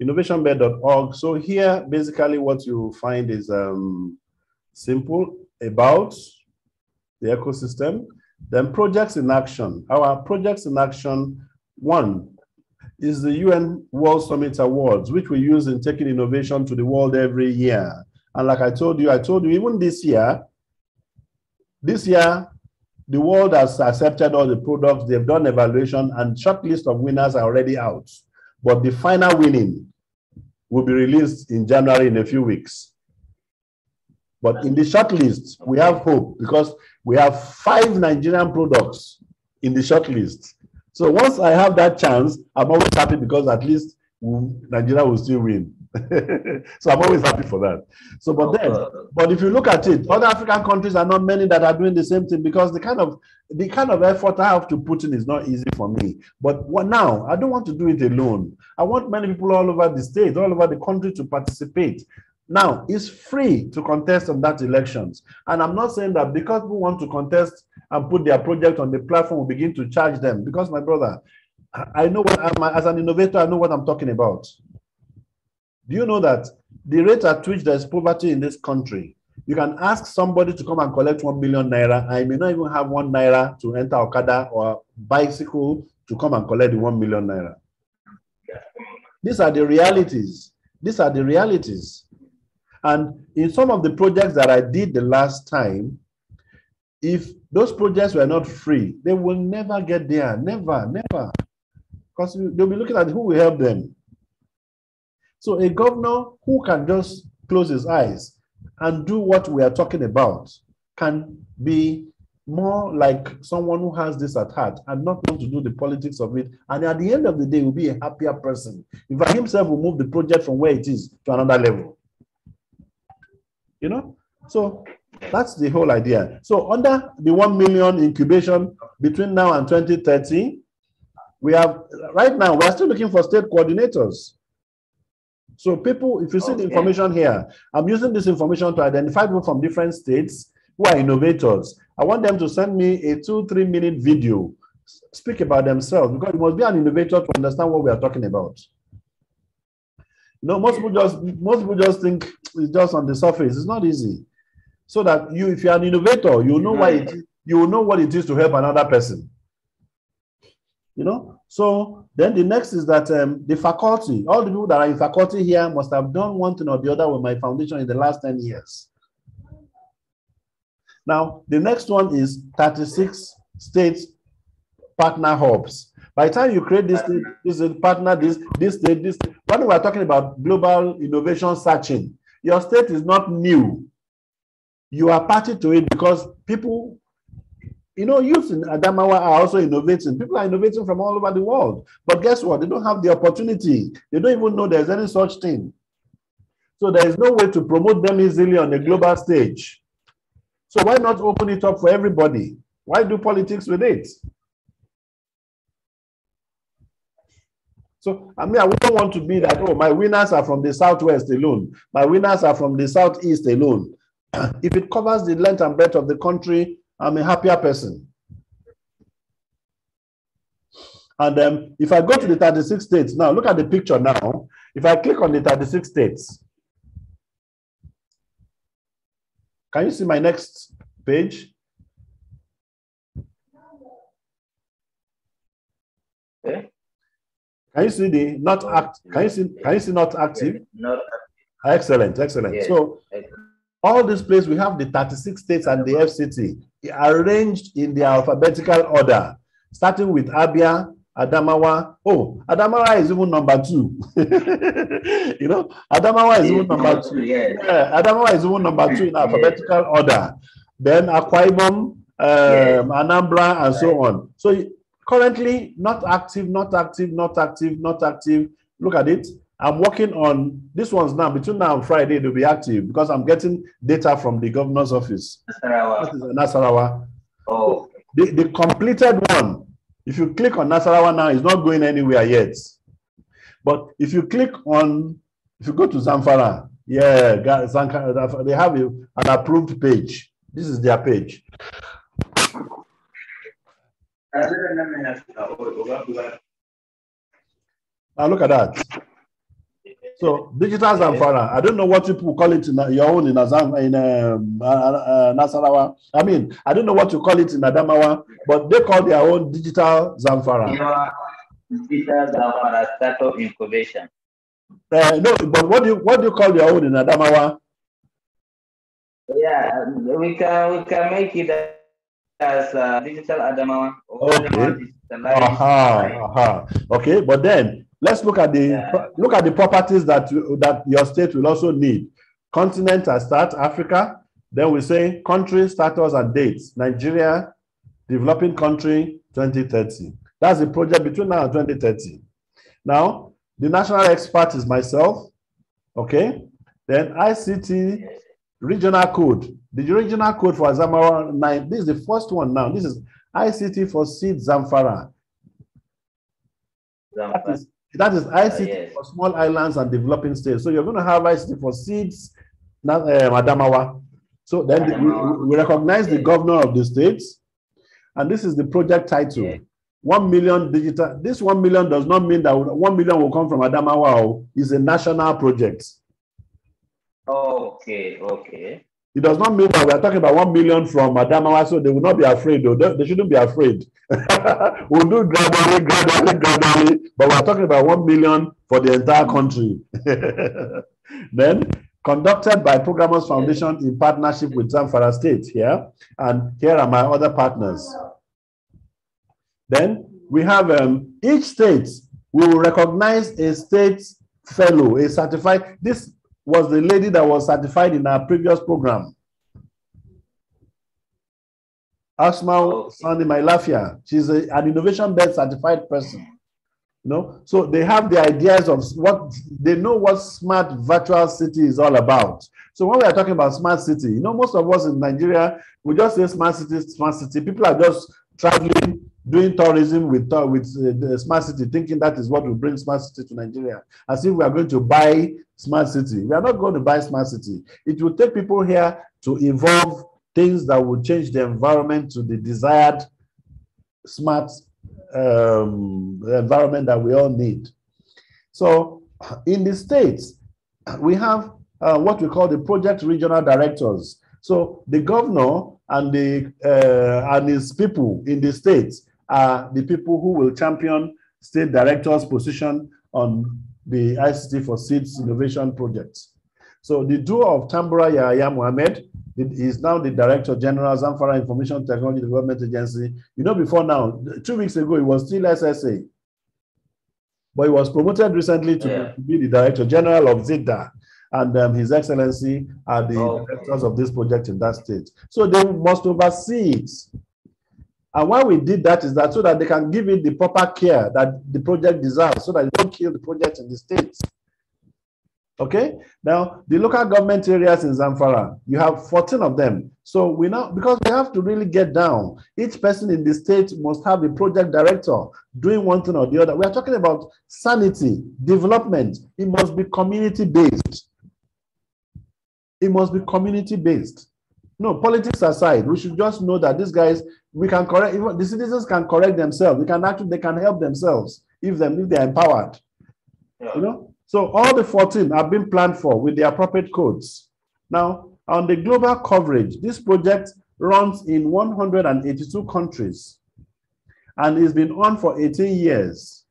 Innovationbed.org. So here, basically what you find is simple about the ecosystem. Then projects in action. Our projects in action, 1 is the UN World Summit Awards, which we use in taking innovation to the world every year. And like I told you, even this year, the world has accepted all the products, they've done evaluation, and short list of winners are already out. But the final winning will be released in January in a few weeks. But in the short list, we have hope because we have 5 Nigerian products in the short list. So once I have that chance, I'm always happy because at least Nigeria will still win. So I'm always happy for that. So, but if you look at it, other African countries are not many that are doing the same thing because the kind of effort I have to put in is not easy for me. But now I don't want to do it alone. I want many people all over the state, all over the country to participate. Now, it's free to contest on that elections. And I'm not saying that because we want to contest and put their project on the platform, we begin to charge them. Because, my brother, I know as an innovator, I know what I'm talking about. Do you know that the rate at which there's poverty in this country, you can ask somebody to come and collect 1 million naira. I may not even have 1 naira to enter Okada or bicycle to come and collect the 1 million naira. These are the realities. These are the realities. And in some of the projects that I did the last time, if those projects were not free, they will never get there. Never, never. Because they'll be looking at who will help them. So a governor who can just close his eyes and do what we are talking about can be more like someone who has this at heart and not want to do the politics of it. And at the end of the day, will be a happier person. If I himself will move the project from where it is to another level. You know, so that's the whole idea. So under the 1 million incubation between now and 2030, we have, right now, we're still looking for state coordinators. So people, if you see the information here, I'm using this information to identify people from different states who are innovators. I want them to send me a 2-3 minute video, speak about themselves, because you must be an innovator to understand what we are talking about. You know, most people just think it's just on the surface. It's not easy. So that if you're an innovator, you know what it is to help another person. You know, so then the next is that the faculty, all the people that are in faculty here must have done one thing or the other with my foundation in the last 10 years. Now, the next one is 36 states partner hubs. By the time you create this state, this partner, this state, this, when we're talking about global innovation searching, your state is not new. You are party to it because people, you know, youth in Adamawa are also innovating. People are innovating from all over the world. But guess what? They don't have the opportunity. They don't even know there's any such thing. So there is no way to promote them easily on the global stage. So why not open it up for everybody? Why do politics with it? So, I mean, I wouldn't want to be that, oh, my winners are from the Southwest alone. My winners are from the Southeast alone. If it covers the length and breadth of the country, I'm a happier person. And if I go to the 36 states, now look at the picture now. If I click on the 36 states, can you see my next page? Okay. Can you see the not act? Can you see not active? Not active. Excellent, excellent. Yes. So all these places, we have the 36 states and the FCT arranged in their alphabetical order, starting with Abia, Adamawa. Oh, Adamawa is even number 2. You know, Adamawa is even number 2. Yes. Yeah, Adamawa is even number 2 in alphabetical order. Then Akwa Ibom, Anambra, and so on. So currently, not active, not active, not active, not active. Look at it. I'm working on this one's now. Between now and Friday, they'll be active because I'm getting data from the governor's office. Nasarawa. Oh. The completed one, if you click on Nasarawa now, it's not going anywhere yet. But if you click on, if you go to Zamfara, yeah, they have an approved page. This is their page. Now look at that. So digital Zamfara. I don't know what people call it in your own in Nasarawa. I mean, I don't know what you call it in Adamawa, but they call their own digital Zamfara. Digital Zamfara startup incubation. No, but what do you call your own in Adamawa? Yeah, we can make it as digital Adamawa. Okay. Okay, but then let's look at the properties that your state will also need. Continent as start, Africa. Then we say country, status, and dates. Nigeria, developing country, 2030. That's the project between now and 2030. Now, the national expert is myself. Okay. Then ICT regional code. The regional code for Adamawa 9. This is the first one now. This is ICT for Seed Zamfara. That is ICT for small islands and developing states. So you're going to have ICT for seeds, Adamawa. So then we recognize the governor of the states. And this is the project title. 1 million digital. This 1 million does not mean that 1 million will come from Adamawa. It's a national project. Okay, okay. It does not mean that we are talking about 1 million from Adamawa, so they will not be afraid, though. They shouldn't be afraid. We'll do gradually, but we're talking about 1 million for the entire country. Then, conducted by Programmers Foundation in partnership with Zamfara State here, and here are my other partners. Then, we have each state will recognize a state fellow, a certified. This was the lady that was certified in our previous program. Asma Sani Mailafia. She's an Innovationbed certified person. You know, so they have the ideas of what they know what smart virtual city is all about. So when we are talking about smart city, you know, most of us in Nigeria, we just say smart city, smart city. People are just traveling, doing tourism with the smart city, thinking that is what will bring smart city to Nigeria, as if we are going to buy smart city. We are not going to buy smart city. It will take people here to evolve things that will change the environment to the desired smart environment that we all need. So in the states, we have what we call the project regional directors. So the governor and his people in the states are the people who will champion state directors' position on the ICT for Seeds innovation projects. So the duo of Tambura Yahya Mohammed is now the Director General, Zamfara Information Technology Development Agency. You know, before now, 2 weeks ago, he was still SSA. But he was promoted recently to be the Director General of ZIDA. And His Excellency are the directors of this project in that state. So they must oversee it. And why we did that is that so that they can give it the proper care that the project deserves, so that they don't kill the project in the states. Okay, now the local government areas in Zamfara, you have 14 of them. So we now, because we have to really get down, each person in the state must have a project director doing one thing or the other. We are talking about sanity, development. It must be community-based. It must be community-based. No, politics aside, we should just know that these guys, we can correct, even the citizens can correct themselves. They can help themselves if they're empowered. Yeah. You know? So all the 14 have been planned for with the appropriate codes. Now, on the global coverage, this project runs in 182 countries and it's been on for 18 years.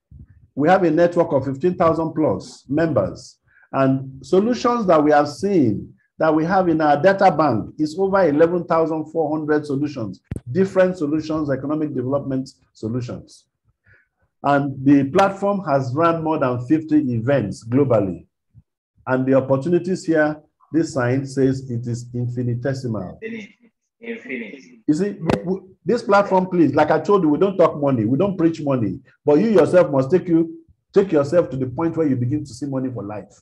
We have a network of 15,000 plus members, and solutions that we have seen that we have in our data bank is over 11,400 solutions, different solutions, economic development solutions. And the platform has run more than 50 events globally. And the opportunities here, this sign says it is infinitesimal. Infinity. You see, this platform, please, like I told you, we don't talk money, we don't preach money, but you yourself must take yourself to the point where you begin to see money for life.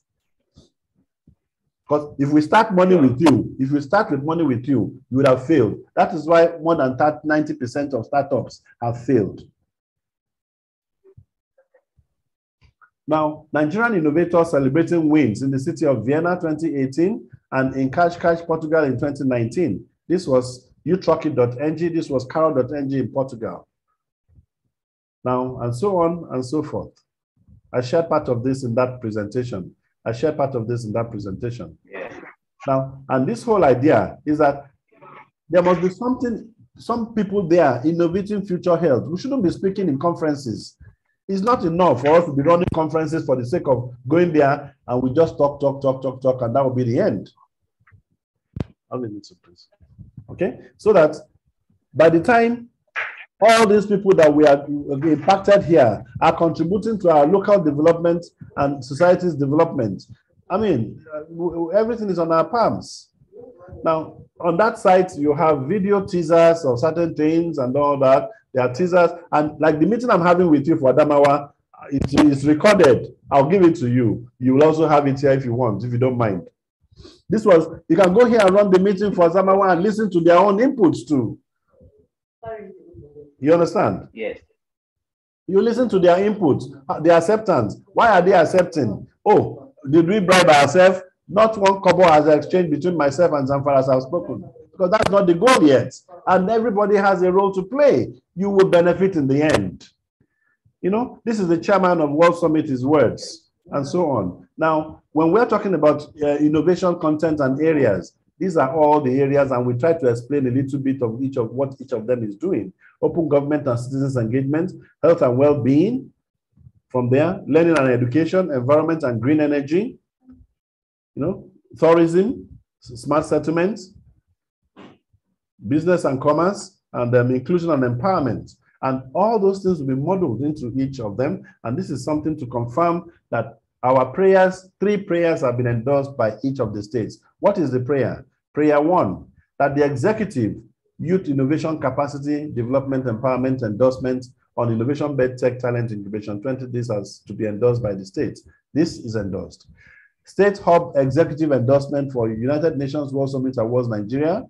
Because if we start money with you, if we start with money with you, you would have failed. That is why more than 90% of startups have failed. Now, Nigerian innovators celebrating wins in the city of Vienna 2018 and in Cascais, Portugal in 2019. This was utrocket.ng, this was carol.ng in Portugal. Now, and so on and so forth. I shared part of this in that presentation. Yeah. Now, and this whole idea is that there must be some people there innovating future health. We shouldn't be speaking in conferences. It's not enough for us to be running conferences for the sake of going there and we just talk, and that will be the end. I'll leave it to please. Okay, so that by the time all these people that we are impacted here are contributing to our local development and society's development, I mean, everything is on our palms. Now, on that site, you have video teasers of certain things and all that. There are teasers, and like the meeting I'm having with you for Adamawa, it is recorded. I'll give it to you. You will also have it here if you want, if you don't mind. This was, you can go here and run the meeting for Adamawa and listen to their own inputs too. You understand? Yes. You listen to their inputs, their acceptance. Why are they accepting? Oh, did we bribe ourselves? Not one kobo has exchanged between myself and Zamfara as I've spoken, because that's not the goal yet. And everybody has a role to play. You will benefit in the end. You know, this is the chairman of World Summit, his words, and so on. Now, when we're talking about innovation content and areas, these are all the areas, and we try to explain a little bit of what each of them is doing. Open government and citizens engagement, health and well-being. From there, learning and education, environment and green energy, you know, tourism, smart settlements, business and commerce, and inclusion and empowerment. And all those things will be modeled into each of them. And this is something to confirm that our prayers, 3 prayers have been endorsed by each of the states. What is the prayer? Prayer 1, that the executive youth innovation capacity development empowerment endorsement on innovation-bed tech talent incubation 20 days has to be endorsed by the states. This is endorsed. State Hub Executive Endorsement for United Nations World Summit Awards Nigeria,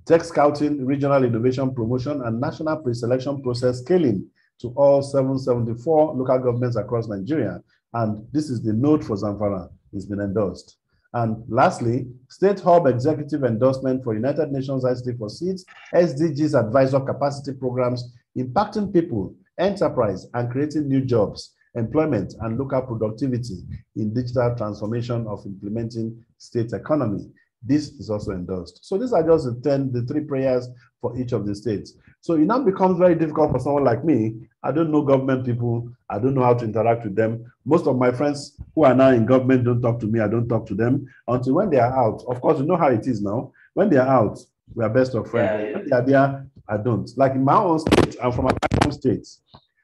Tech Scouting, Regional Innovation Promotion, and National Pre-Selection Process Scaling to all 774 local governments across Nigeria. And this is the note for Zamfara. It's been endorsed. And lastly, State Hub Executive Endorsement for United Nations ICT for Seeds, SDGs Advisor Capacity Programs, impacting people, enterprise, and creating new jobs, employment, and local productivity in digital transformation of implementing state economy. This is also endorsed. So these are just the three prayers for each of the states. So it now becomes very difficult for someone like me. I don't know government people. I don't know how to interact with them. Most of my friends who are now in government don't talk to me. I don't talk to them until when they are out. Of course, you know how it is now. When they are out, we are best of friends. Yeah. When they are there, I don't. Like in my own state, I'm from a own state.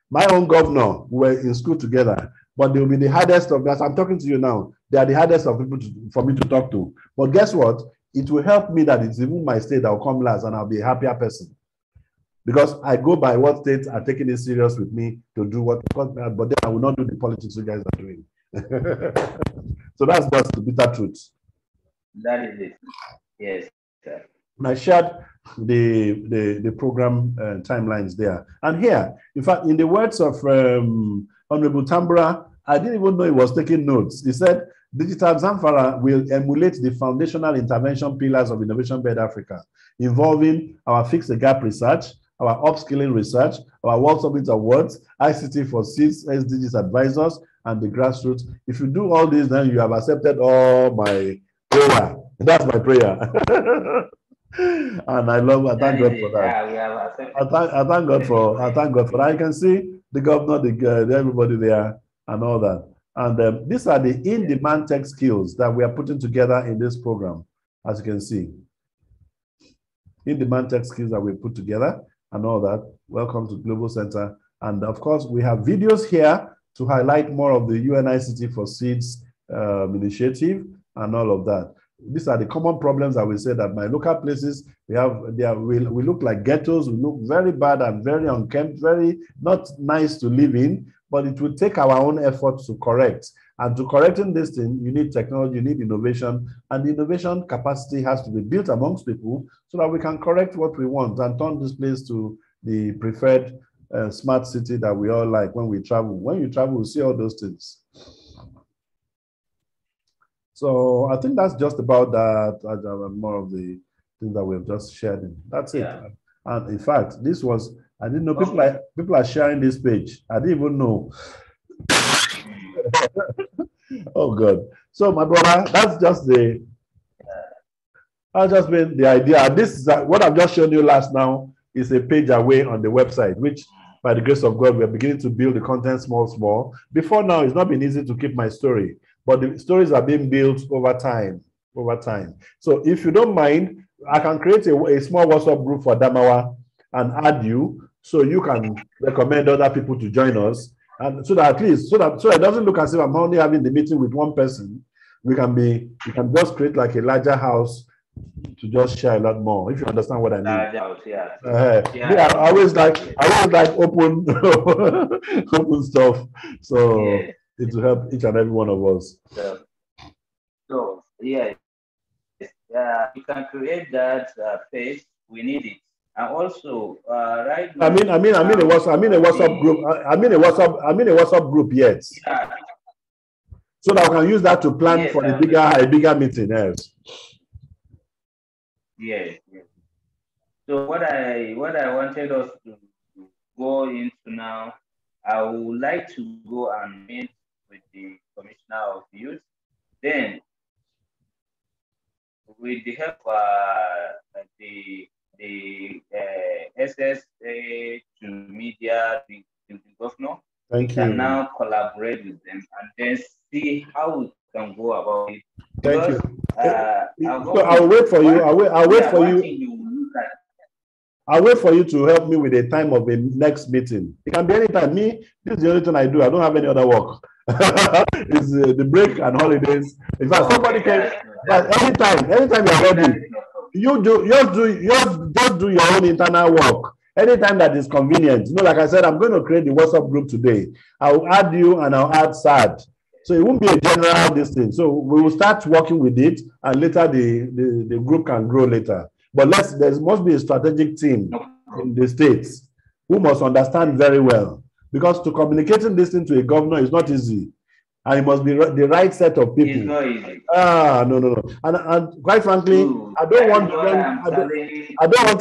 My own governor, we were in school together, but they will be the hardest of us. I'm talking to you now. They are the hardest of people for me to talk to. But guess what? It will help me that it's even my state that will come last and I'll be a happier person. Because I go by what states are taking it serious with me to do what, but then I will not do the politics you guys are doing. So that's just the bitter truth. That is it. Yes, sir. And I shared the program timelines there. And here, in fact, in the words of Honorable Tambra, I didn't even know he was taking notes. He said, Digital Zamfara will emulate the foundational intervention pillars of Innovationbed Africa, involving our Fix the Gap research, our upskilling research, our World Summit Awards, ICT for Seeds, SDGs advisors, and the grassroots. If you do all this, then you have accepted all my prayer. That's my prayer. And I thank God for that. Yeah, I thank God for that. I can see the governor, everybody there, and all that. And these are the in-demand tech skills that we are putting together in this program, as you can see. In-demand tech skills that we put together and all that. Welcome to Global Center. And of course, we have videos here to highlight more of the UNICT for Seeds initiative and all of that. These are the common problems that we say that my local places, we look like ghettos, we look very bad and very unkempt, very not nice to live in, but it will take our own efforts to correct. And to correcting this thing, you need technology, you need innovation, and the innovation capacity has to be built amongst people so that we can correct what we want and turn this place to the preferred smart city that we all like when we travel. When you travel, you see all those things. So I think that's just about that. More of the things that we've just shared. That's it. Yeah. And in fact, this was, I didn't know people are sharing this page. I didn't even know. Oh God. So my brother, that's just been the idea. And this is what I've just shown you last now is a page away on the website, which by the grace of God, we're beginning to build the content small. Before now, it's not been easy to keep my story, but the stories are being built over time. So if you don't mind, I can create a small WhatsApp group for Adamawa and add you so you can recommend other people to join us. And so that at least, so it doesn't look as if I'm only having the meeting with one person. We can just create like a larger house to just share a lot more, if you understand what I mean. Larger house, yeah. I always like open open stuff. So yeah. It will help each and every one of us. So yeah, you can create that page. We need it. And also, right now, I'm in a WhatsApp group. I'm in a WhatsApp group yet. Yeah. So that I can use that to plan for a bigger meeting. Yes. So what I wanted us to go into now, I would like to go and meet with the Commissioner of Youth. Then, with the help of the SSA to media, the governor, Thank you. Can now collaborate with them and then see how we can go about it. Thank you. So I'll wait for you. I'll wait for you to help me with the time of the next meeting. It can be anytime. This is the only thing I do. I don't have any other work. It's the break and holidays. In fact, somebody can. Anytime you're ready, just do your own internal work. Anytime that is convenient. Like I said, I'm going to create the WhatsApp group today. I'll add you and I'll add SAD. So it won't be a general this thing. So we will start working with it, and later the group can grow later. But there must be a strategic team in the states who must understand very well, because to communicating this thing to a governor is not easy, and it must be the right set of people. It's not easy. No. And quite frankly, I don't want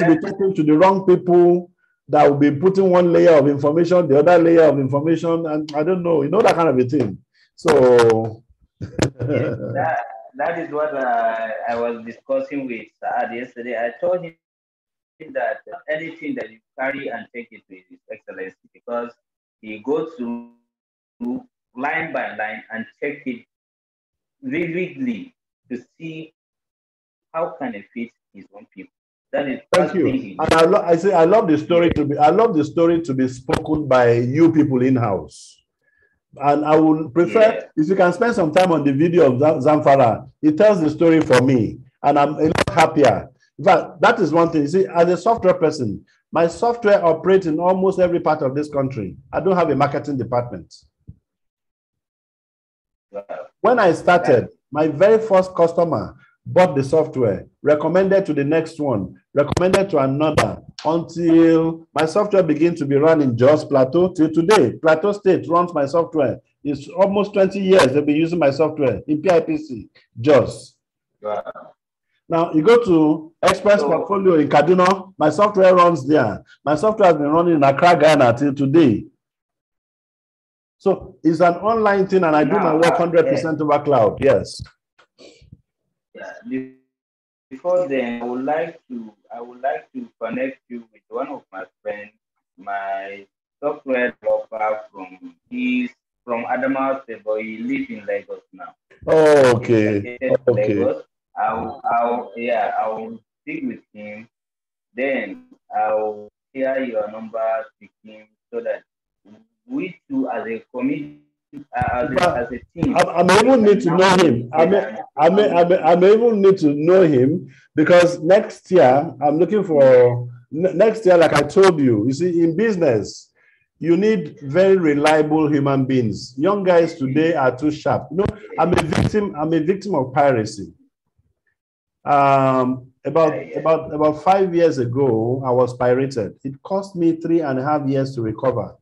to be talking to the wrong people that will be putting one layer of information, the other layer of information, and I don't know, that kind of a thing. So that is what I was discussing with Saad yesterday. I told him that anything that you carry and take it to His Excellency, because he goes to line by line and check it vividly to see how can it fit his own people. That is Thank first thing you. he And did. I say I love the story to be. I love the story to be spoken by you people in house. And I would prefer if you can spend some time on the video of Zamfara. It tells the story for me, and I'm a lot happier. In fact, that is one thing. You see, as a software person, my software operates in almost every part of this country. I don't have a marketing department. When I started, my very first customer bought the software, recommended to the next one, recommended to another, until my software began to be run in Jos Plateau till today. Plateau State runs my software. It's almost 20 years they've been using my software in PIPC, Jos. Wow. Now, you go to Express Portfolio in Kaduna, my software runs there. My software has been running in Accra, Ghana till today. So it's an online thing, and I do my work 100% over cloud. Yes. Yeah. Before then, I would like to connect you with one of my friends, my software developer from Adamawa, but he lives in Lagos now. Oh, okay. Okay. Lagos. I will speak with him. Then I'll share your number to him so that we two as a committee, as a team. I may even need to know him. I may even need to know him, because next year I'm looking for next year, like I told you. You see, in business, you need very reliable human beings. Young guys today are too sharp. You know, I'm a victim of piracy. About 5 years ago, I was pirated. It cost me 3.5 years to recover.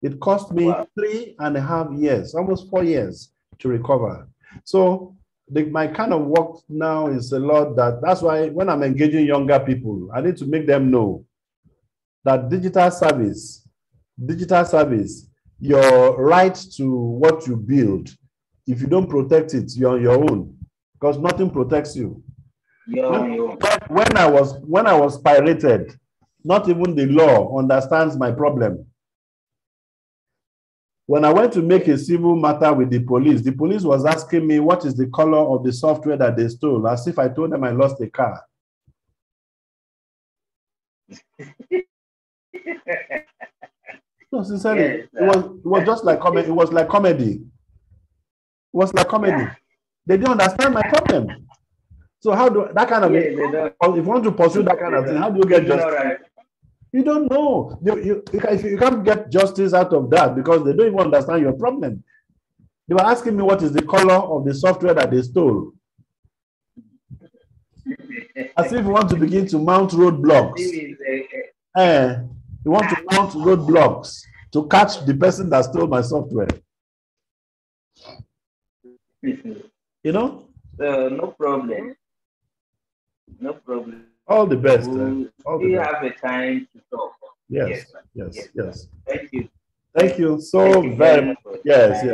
It cost me 3.5 years, almost 4 years to recover. So my kind of work now is a lot that's why when I'm engaging younger people, I need to make them know that digital service, your right to what you build, if you don't protect it, you're on your own, because nothing protects you. When I was pirated, not even the law understands my problem. When I went to make a civil matter with the police was asking me what is the color of the software that they stole, as if I told them I lost a car. No, sincerely, yes, it was just like comedy. It was like comedy. It was like comedy. Yeah. They didn't understand my problem. So how do that kind of if you want to pursue that kind of thing, how do you get justice? You don't know. You can't get justice out of that, because they don't even understand your problem. They were asking me what is the color of the software that they stole. As if you want to begin to mount roadblocks. You want to mount roadblocks to catch the person that stole my software. You know? No problem. No problem. All the best. We have a time to talk. Yes. Thank you. Thank you so very much. Yes.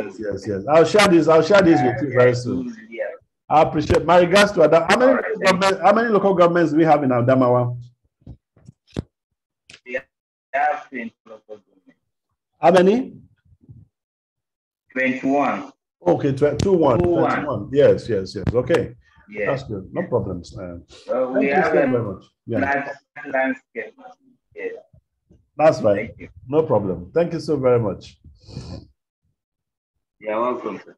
I'll share this with you very soon. Yeah. I appreciate my regards to Adamawa. How many local governments do we have in Adamawa? We have 20 local governments. How many? 21. Okay, 21. Yes. Okay. Yeah. That's good. No problems. We have very much. Landscape. Yeah. That's right. No problem. Thank you so very much. You're welcome, sir.